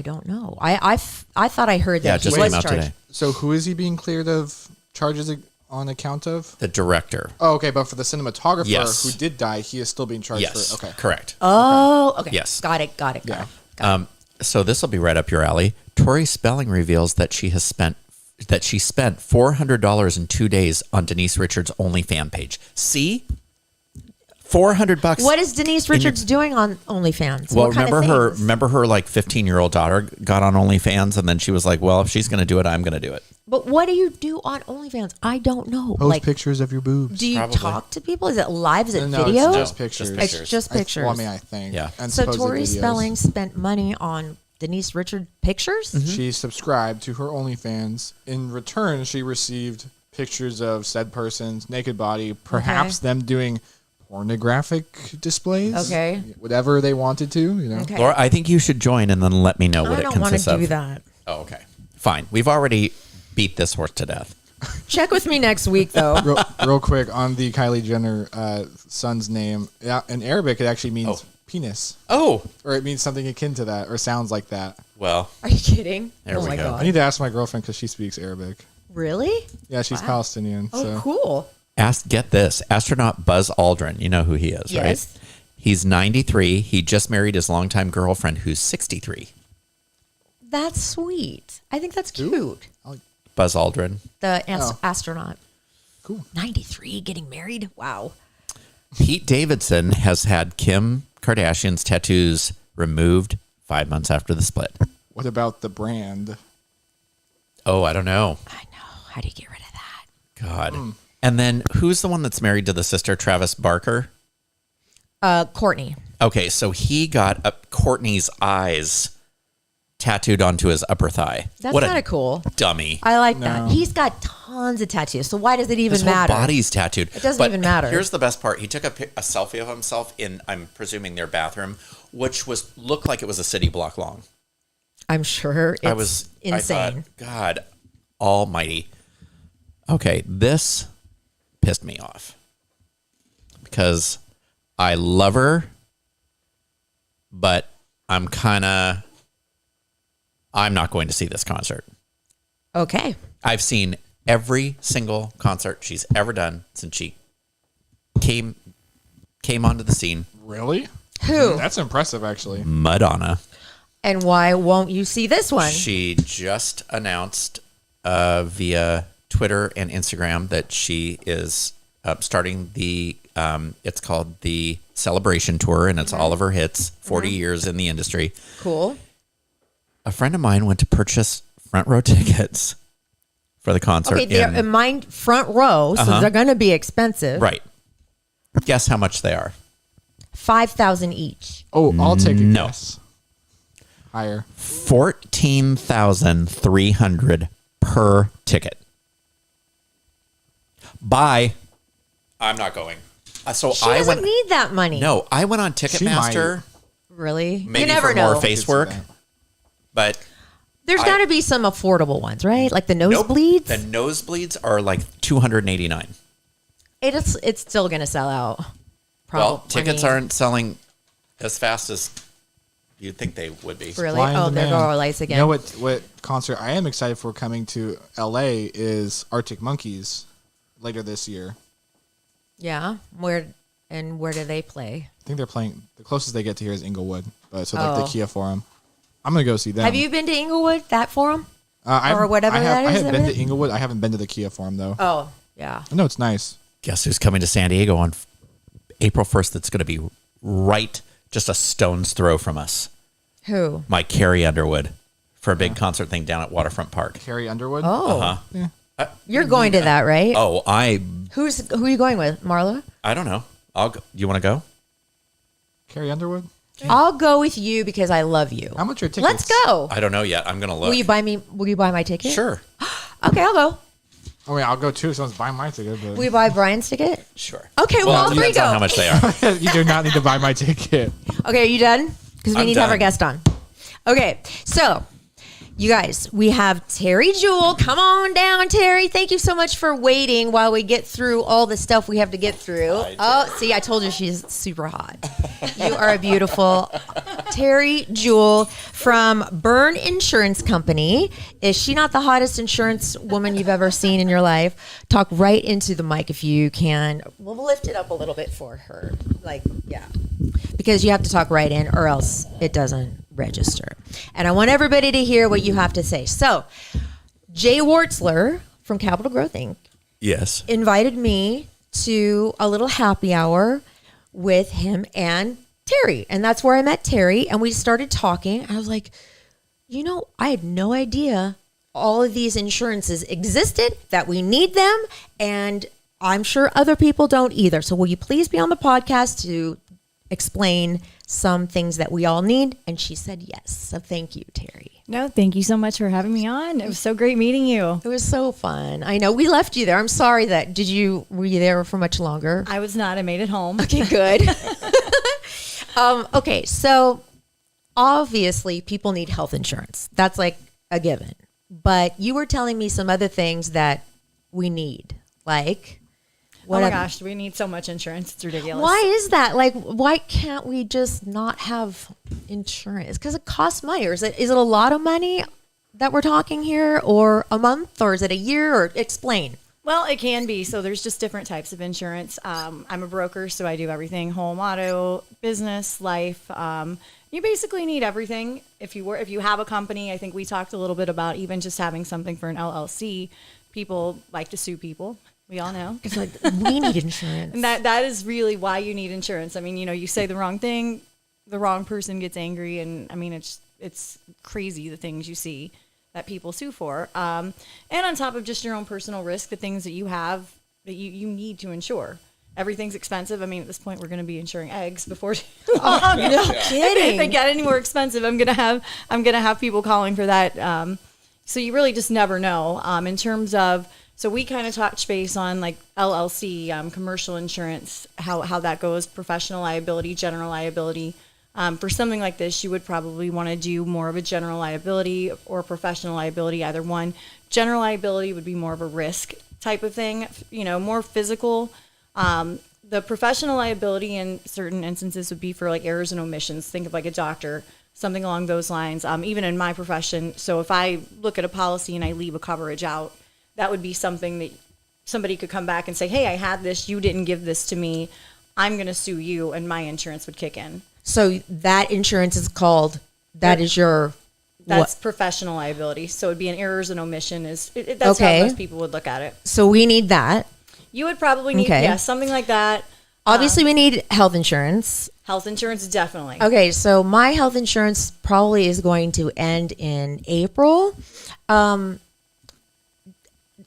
don't know. I thought I heard Yeah, that it just he was came out charged. today. So who is he being cleared of charges on account of? The director. Oh, okay, but for the cinematographer Yes. who did die, he is still being charged Yes. for. Okay. Correct. Oh, okay. Yes. Got it. Yeah. So this will be right up your alley. Tori Spelling reveals that she spent $400 in 2 days on Denise Richards' OnlyFans page. See, $400. What is Denise Richards doing on OnlyFans? Well, What kind of remember things? her like 15-year-old daughter got on OnlyFans, and then she was like, "Well, if she's going to do it, I'm going to do it." But what do you do on OnlyFans? I don't know. Post Like, pictures of your boobs. do you Probably. talk to people? Is it live? Is it No, video? it's just pictures. It's just pictures. Well, I mean, I think. Yeah. And So supposed Tori videos. Spelling spent money on Denise Richards pictures? She subscribed to her OnlyFans. In return, she received pictures of said person's naked body, perhaps them doing pornographic displays. Okay. Whatever they wanted to, you know. Okay. Laura, I think you should join and then let me know what I it don't want consists to of. do that. Oh, okay. Fine. We've already beat this horse to death. Check with me next week, though. Real quick on the Kylie Jenner son's name. Yeah, in Arabic, it actually means penis, Oh, or it means something akin to that, or sounds like that. well. Are you kidding? There oh we my go. I god. need to ask my girlfriend because she speaks Arabic. Really? Yeah, she's Palestinian. Oh, so cool. Get this. Astronaut Buzz Aldrin. You know who he is, Yes. right? He's 93. He just married his longtime girlfriend who's 63. That's sweet. I think that's cute. Buzz Aldrin. The Oh. astronaut. Cool. 93 getting married? Wow. Pete Davidson has had Kim Kardashian's tattoos removed 5 months after the split. What about the brand? Oh, I don't know. I know. How do you get rid of that? God. And then who's the one that's married to the sister, Travis Barker? Courtney. Okay, so he got Courtney's eyes tattooed onto his upper thigh. That's What a kind of cool. dummy. I like No. that. He's got tons of tattoos. So why does it even His whole matter? body's tattooed. It doesn't But even matter. Here's the best part. He took a selfie of himself in, I'm presuming, their bathroom, which looked like it was a city block long. I'm sure it's I insane. thought, God almighty. Okay, this pissed me off because I love her, but I'm not going to see this concert. Okay. I've seen every single concert she's ever done since she came onto the scene. Really? Who? That's impressive, actually. Madonna. And why won't you see this one? She just announced via Twitter and Instagram that she is starting the it's called the Celebration Tour, and it's all of her hits, 40 years in the industry. Cool. A friend of mine went to purchase front row tickets for the concert. Okay, they're in mine front row, so they're going to be expensive. Right. Guess how much they are? 5,000 each. Oh, I'll take a No. guess. Higher. 14,300 per ticket. Bye. I'm not going. So She I doesn't went. need that money. No, I went on She Ticketmaster. Really? Maybe you never for know. more face work, but There's got to be some affordable ones, right? Like the nope. nosebleeds. The nosebleeds are like $289. It's still going to sell out. Well, tickets I mean, aren't selling as fast as you'd think they would be. really. Fly on Oh, there go demand. our lights again. You know what concert I am excited for coming to LA is Arctic Monkeys later this year. Yeah. Where do they play? I think they're playing, the closest they get to here is Inglewood, but so like Oh. the Kia Forum. I'm going to go see them. Have you been to Inglewood, that forum? Or whatever that is, I have is been it? to Inglewood. I haven't been to the Kia Forum though. Oh, yeah. No, it's nice. Guess who's coming to San Diego on April 1st that's going to be right just a stone's throw from us. Who? My Carrie Underwood for a big concert thing down at Waterfront Park. Carrie Underwood. Oh, Yeah. you're going to that, right? Oh, Who are you going with, Marla? I don't know. I'll go. You want to go? Carrie Underwood. I'll go with you because I love you. How much are tickets? Let's go. I don't know yet. I'm going to look. Will you buy my ticket? Sure. Okay, I'll go. Oh, yeah, I'll go too. Someone's buying my ticket. But Will you buy Brian's ticket? Sure. Okay, well, all three depends on go. how much they are. you do not need to buy my ticket. Okay, are you done? Because we I'm need to have our done. guest on. Okay, so you guys, we have Terri Jewell. Come on down, Terri. Thank you so much for waiting while we get through all the stuff we have to get through. Oh, see, I told you she's super hot. You are a beautiful Terri Jewell from Byrne Insurance Company. Is she not the hottest insurance woman you've ever seen in your life? Talk right into the mic if you can. We'll lift it up a little bit for her. Yeah. Because you have to talk right in or else it doesn't register. And I want everybody to hear what you have to say. So, Jay Wartzler from Capital Growth Inc. Yes. invited me to a little happy hour with him and Terri. And that's where I met Terri. And we started talking. I was like, I had no idea all of these insurances existed, that we need them. And I'm sure other people don't either. So will you please be on the podcast to explain some things that we all need? And she said yes. So thank you, Terri. No, thank you so much for having me on. It was so great meeting you. It was so fun. I know we left you there. I'm sorry that were you there for much longer? I was not. I made it home. Okay, good. Okay, so obviously people need health insurance. That's like a given. But you were telling me some other things that we need, like Oh my gosh, we need so much insurance. It's ridiculous. Why is that? Like, why can't we just not have insurance? Because it costs money. Or is it a lot of money that we're talking here, or a month, or is it a year? Or explain. Well, it can be. So there's just different types of insurance. I'm a broker, so I do everything: home, auto, business, life. You basically need everything. If you have a company, I think we talked a little bit about even just having something for an LLC. People like to sue people. We all know. It's like, we need insurance. And that is really why you need insurance. I mean, you say the wrong thing, the wrong person gets angry, and I mean, it's crazy the things you see that people sue for. And on top of just your own personal risk, the things that you have that you need to insure. Everything's expensive. I mean, at this point, we're going to be insuring eggs before too long. No kidding. If they get any more expensive, I'm gonna have people calling for that. So you really just never know. In terms of, so we kind of touch base on like LLC, commercial insurance, how that goes, professional liability, general liability. For something like this, you would probably want to do more of a general liability or professional liability, either one. General liability would be more of a risk type of thing, more physical. The professional liability in certain instances would be for like errors and omissions. Think of like a doctor, something along those lines. Even in my profession, so if I look at a policy and I leave a coverage out, that would be something that somebody could come back and say, hey, I had this, you didn't give this to me, I'm going to sue you, and my insurance would kick in. So that insurance is called, that's professional liability. So it'd be an errors and omission. That's Okay. how most people would look at it. So we need that. You would probably need, Okay. something like that. Obviously, we need health insurance. Health insurance, definitely. Okay, so my health insurance probably is going to end in April.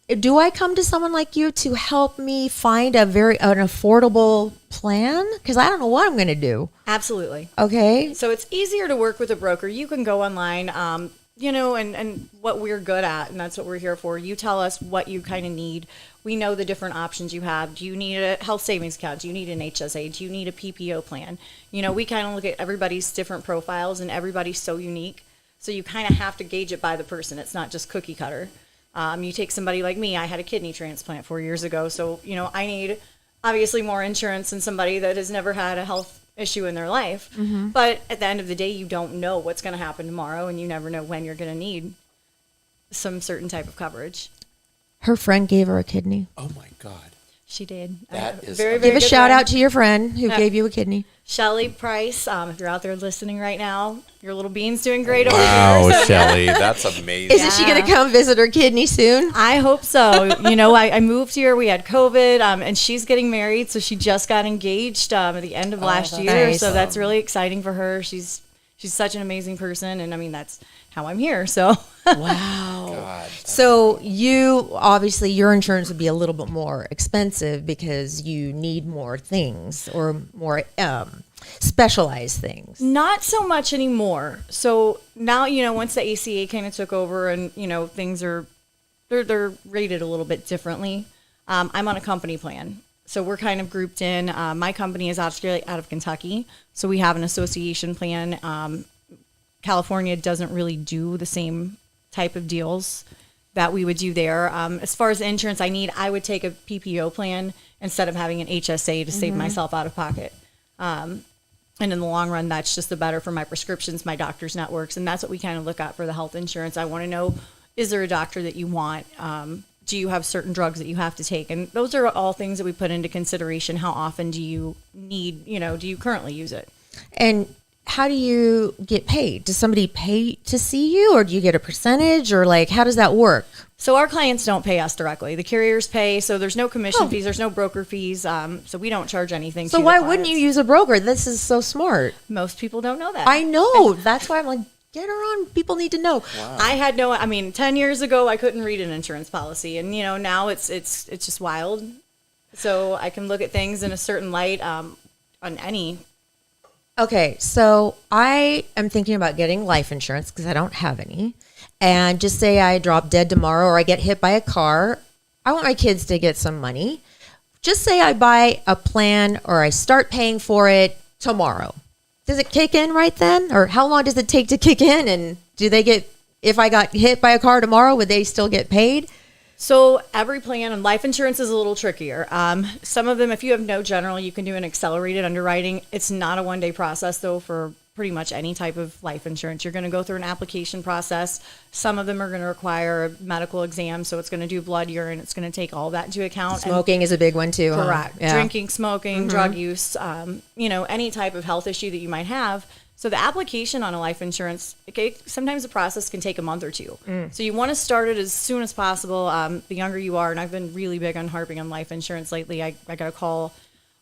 Do I come to someone like you to help me find an affordable plan? Because I don't know what I'm going to do. Absolutely. Okay. So it's easier to work with a broker. You can go online, and what we're good at, and that's what we're here for. You tell us what you kind of need. We know the different options you have. Do you need a health savings account? Do you need an HSA? Do you need a PPO plan? We kind of look at everybody's different profiles, and everybody's so unique. So you kind of have to gauge it by the person. It's not just cookie cutter. You take somebody like me. I had a kidney transplant 4 years ago. So, I need obviously more insurance than somebody that has never had a health issue in their life. Mm-hmm. But at the end of the day, you don't know what's going to happen tomorrow, and you never know when you're going to need some certain type of coverage. Her friend gave her a kidney. Oh my God. She did. That is very, Give very a good shout friend. out to your friend who gave you a kidney. Shelly Price. If you're out there listening right now, your little bean's doing great over Wow, here. So Shelly, that's amazing. Isn't she going to come visit her kidney soon? I hope so. I moved here. We had COVID, and she's getting married, so she just got engaged at the end of last year. nice. So that's really exciting for her. She's such an amazing person, and I mean that's how I'm here. So Wow. God. So obviously your insurance would be a little bit more expensive because you need more things or more specialized things. not so much anymore. So now once the ACA kind of took over, and things are they're rated a little bit differently. I'm on a company plan. So we're kind of grouped in. My company is out of Kentucky, so we have an association plan. California doesn't really do the same type of deals that we would do there. As far as the insurance I would take a PPO plan instead of having an HSA to save myself out of pocket. And in the long run, that's just the better for my prescriptions, my doctor's networks, and that's what we kind of look at for the health insurance. I want to know, is there a doctor that you want? Do you have certain drugs that you have to take? And those are all things that we put into consideration. How often do you need, do you currently use it? And how do you get paid? Does somebody pay to see you, or do you get a percentage, or like how does that work? So our clients don't pay us directly. The carriers pay, so there's no commission fees, there's no broker fees, so we don't charge anything. So to why the wouldn't you clients. use a broker? This is so smart. Most people don't know that. I know. That's why I'm like, get her on. People need to know. I had 10 years ago, I couldn't read an insurance policy, and now it's just wild. So I can look at things in a certain light on any. Okay, so I am thinking about getting life insurance because I don't have any. And just say I drop dead tomorrow or I get hit by a car. I want my kids to get some money. Just say I buy a plan or I start paying for it tomorrow. Does it kick in right then? Or how long does it take to kick in? And do they get, if I got hit by a car tomorrow, would they still get paid? So every plan on life insurance is a little trickier. Some of them, if you have no general, you can do an accelerated underwriting. It's not a one-day process, though, for pretty much any type of life insurance. You're going to go through an application process. Some of them are going to require a medical exam, so it's going to do blood, urine. It's going to take all that into account. Smoking is a big one too. huh? Correct. Yeah. Drinking, smoking, drug use, any type of health issue that you might have. So the application on a life insurance, sometimes the process can take a month or two. So you want to start it as soon as possible. The younger you are, and I've been really big on harping on life insurance lately. I got a call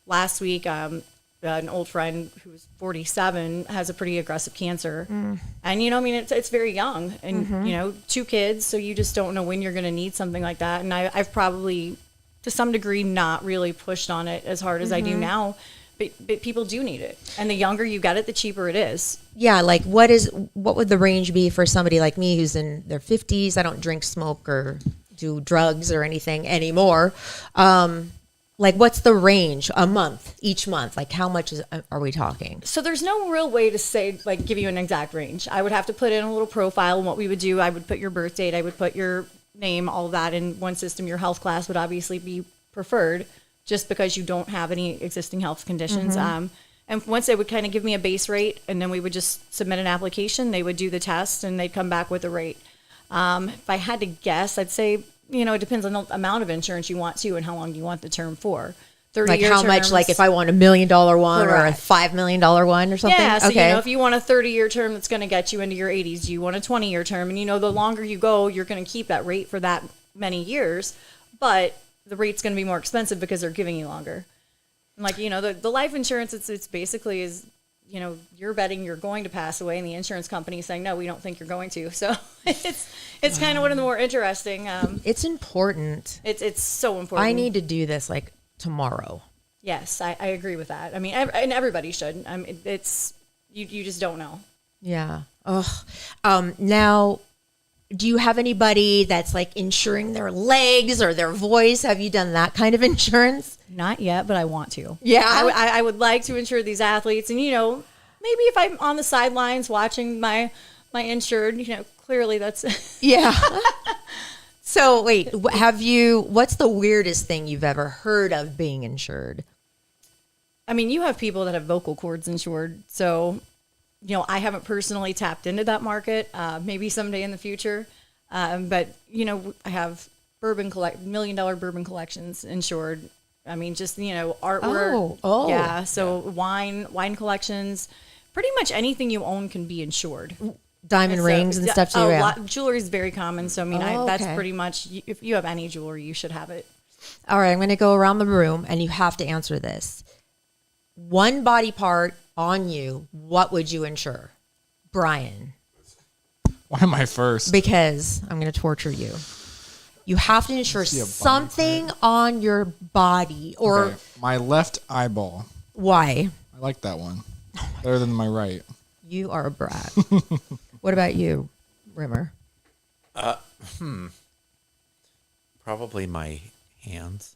last week. An old friend who's 47 has a pretty aggressive cancer. And, it's very young and, 2 kids. So you just don't know when you're going to need something like that. And I've probably, to some degree, not really pushed on it as hard as I do now. But people do need it. And the younger you get it, the cheaper it is. Yeah, like what would the range be for somebody like me who's in their 50s? I don't drink, smoke, or do drugs or anything anymore. Like what's the range a month, each month? Like how much are we talking? So there's no real way to say, give you an exact range. I would have to put in a little profile. And what we would do, I would put your birth date, I would put your name, all of that in one system. Your health class would obviously be preferred just because you don't have any existing health conditions. And once they would kind of give me a base rate, and then we would just submit an application, they would do the test, and they'd come back with a rate. If I had to guess, I'd say, it depends on the amount of insurance you want to and how long you want the term for. 30 Like year how much, terms. like if I want $1 million one or a Correct. $5 million one or something? Yeah, so okay. if you want a 30-year term that's going to get you into your 80s, you want a 20-year term, and the longer you go, you're going to keep that rate for that many years, but the rate's going to be more expensive because they're giving you longer. And the life insurance, it's basically is, you're betting you're going to pass away, and the insurance company is saying, no, we don't think you're going to. So it's kind of one of the more interesting. It's important. It's so important. I need to do this like tomorrow. Yes, I agree with that. I mean, and everybody should. I mean, it's you just don't know. Yeah. Oh. Now, do you have anybody that's like insuring their legs or their voice? Have you done that kind of insurance? Not yet, but I want to. Yeah. I would like to insure these athletes, and maybe if I'm on the sidelines watching my insured, clearly that's Yeah. So wait, what's the weirdest thing you've ever heard of being insured? I mean, you have people that have vocal cords insured, so I haven't personally tapped into that market. Maybe someday in the future, but I have $1 million bourbon collections insured. I mean, just, artwork. Oh. Yeah. So wine collections, pretty much anything you own can be insured. Diamond rings and stuff too. Jewelry is very common. So, I mean, that's okay. pretty much, if you have any jewelry, you should have it. All right, I'm going to go around the room, and you have to answer this. One body part on you, what would you insure? Brian. Why am I first? Because I'm going to torture you. You have to insure something on your body, or Okay, my left eyeball. why? I like that one. Better than my right. You are a brat. What about you, Rimmer? Probably my hands.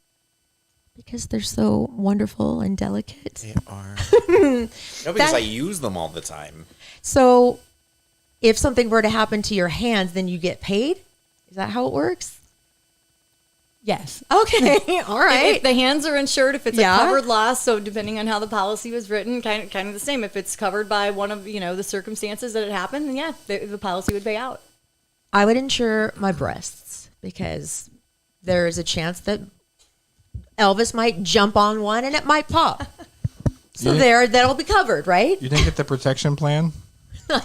Because they're so wonderful and delicate. They are. No, because I use them all the time. So if something were to happen to your hands, then you get paid? Is that how it works? Yes. Okay. All right. If the hands are insured, if it's Yeah. a covered loss, so depending on how the policy was written, kind of the same. If it's covered by one of, the circumstances that it happened, then yeah, the policy would pay out. I would insure my breasts because there is a chance that Elvis might jump on one and it might pop. So that'll be covered, right? You didn't get the protection plan? I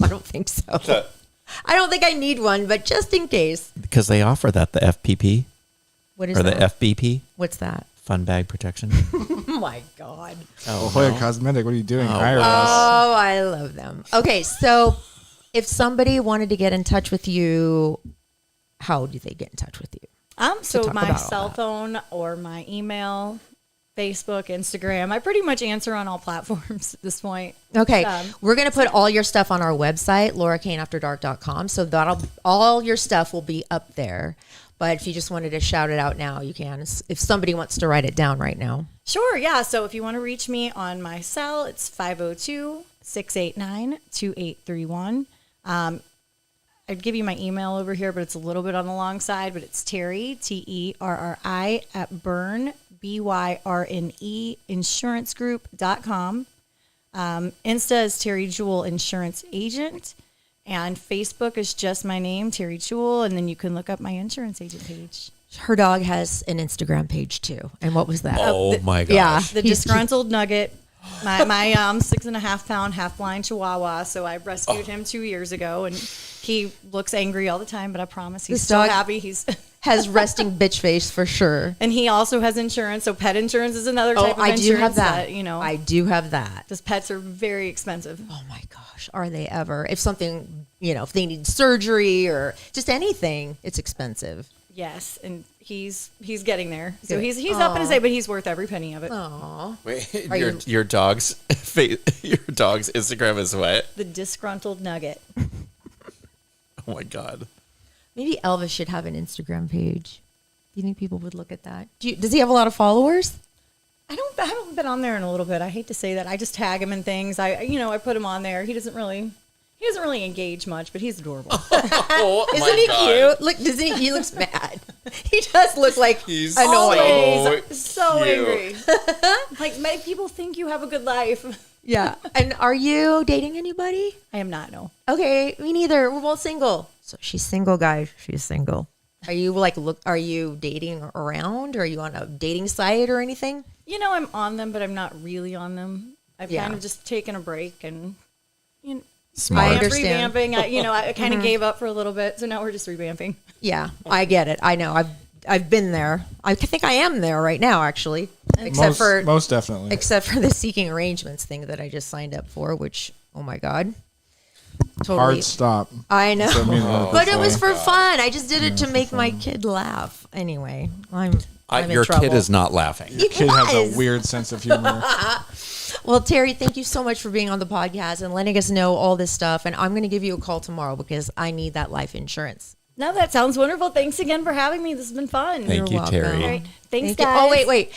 don't think so. I don't think I need one, but just in case. Because they offer that, the FPP What is or the that? FBP, What's that? fun bag protection. Oh my God. Oh, Hoya Cosmetic, what are you doing? Hire us. Oh, I love them. Okay, so if somebody wanted to get in touch with you, how do they get in touch with you? So talk my about all cell that. phone or my email, Facebook, Instagram, I pretty much answer on all platforms at this point. Okay, we're going to put all your stuff on our website, laurakaneafterdark.com. So all your stuff will be up there. But if you just wanted to shout it out now, you can. If somebody wants to write it down right now. Sure, yeah. So if you want to reach me on my cell, it's 502-689-2831. I'd give you my email over here, but it's a little bit on the long side, but it's Terri, Terri, at Byrne, BYRNE, insurancegroup.com. Insta is Terri Jewel Insurance Agent. And Facebook is just my name, Terri Jewel, and then you can look up my insurance agent page. Her dog has an Instagram page too. And what was that? Oh my gosh. Yeah. The disgruntled nugget, my 6.5 pound half blind Chihuahua. So I rescued him 2 years ago, and he looks angry all the time. But I promise he's This so dog- happy. He's Has resting bitch face for sure. and he also has insurance. So pet insurance is another Oh, type of I insurance do have that. I I do have that. because pets are very expensive. Oh my gosh, are they ever? If something, if they need surgery or just anything, it's expensive. Yes, and he's getting there. So Good. he's up in his day, but he's worth every penny of it. Aw. Wait, you- your dog's your dog's Instagram is what? The disgruntled nugget. Oh my god. Maybe Elvis should have an Instagram page. Do you think people would look at that? Does he have a lot of followers? I haven't been on there in a little bit. I hate to say that. I just tag him in things. I put him on there. He doesn't really engage much, but he's adorable. Oh Isn't he cute? Look, he looks mad. He does look like He's annoyed. Always so cute. angry. Like, many people think you have a good life. Yeah. And are you dating anybody? I am not, no. Okay, me neither. We're both single. So she's single, guys. She's single. Are you are you dating around? Are you on a dating site or anything? I'm on them, but I'm not really on them. I've Yeah. kind of just taken a break and Smart. I understand. revamping. I kind of gave up for a little bit, so now we're just revamping. Yeah, I get it. I know. I've been there. I think I am there right now, actually. Except Most definitely. for the seeking arrangements thing that I just signed up for, which, oh my God. Totally. Hard stop. I know. So mean to But it was before. for fun. I just did it to make my kid laugh. Anyway, I'm in Your trouble. kid is not laughing. Kid has was. a weird sense of humor. Well, Terri, thank you so much for being on the podcast and letting us know all this stuff. And I'm going to give you a call tomorrow because I need that life insurance. No, that sounds wonderful. Thanks again for having me. This has been fun. Thank you, welcome. Terri. All right. Thanks, Thank you. guys. Oh, wait.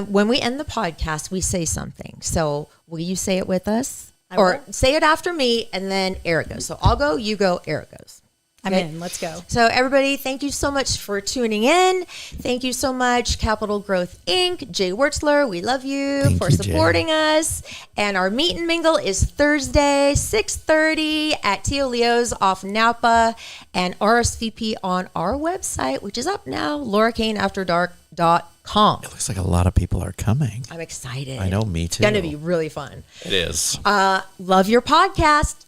When we end the podcast, we say something. So will you say it with us? Or will. say it after me, and then Erik goes. So I'll go, you go, Erik goes. I'm Okay? in. Let's go. So everybody, thank you so much for tuning in. Thank you so much, Capital Growth Inc., Jay Wertzler. We love you Thank for you, Jay. supporting us. And our meet and mingle is Thursday, 6:30 at Tio Leo's off Napa, and RSVP on our website, which is up now, laurakaneafterdark.com. dark.com. It looks like a lot of people are coming. I'm excited. I know, me too. It's going to be really fun. It is. Love your podcast.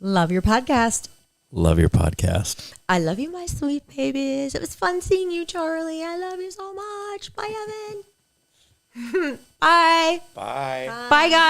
Love your podcast. Love your podcast. I love you, my sweet babies. It was fun seeing you, Charlie. I love you so much. Bye, Evan. Bye. Bye. Bye, guys.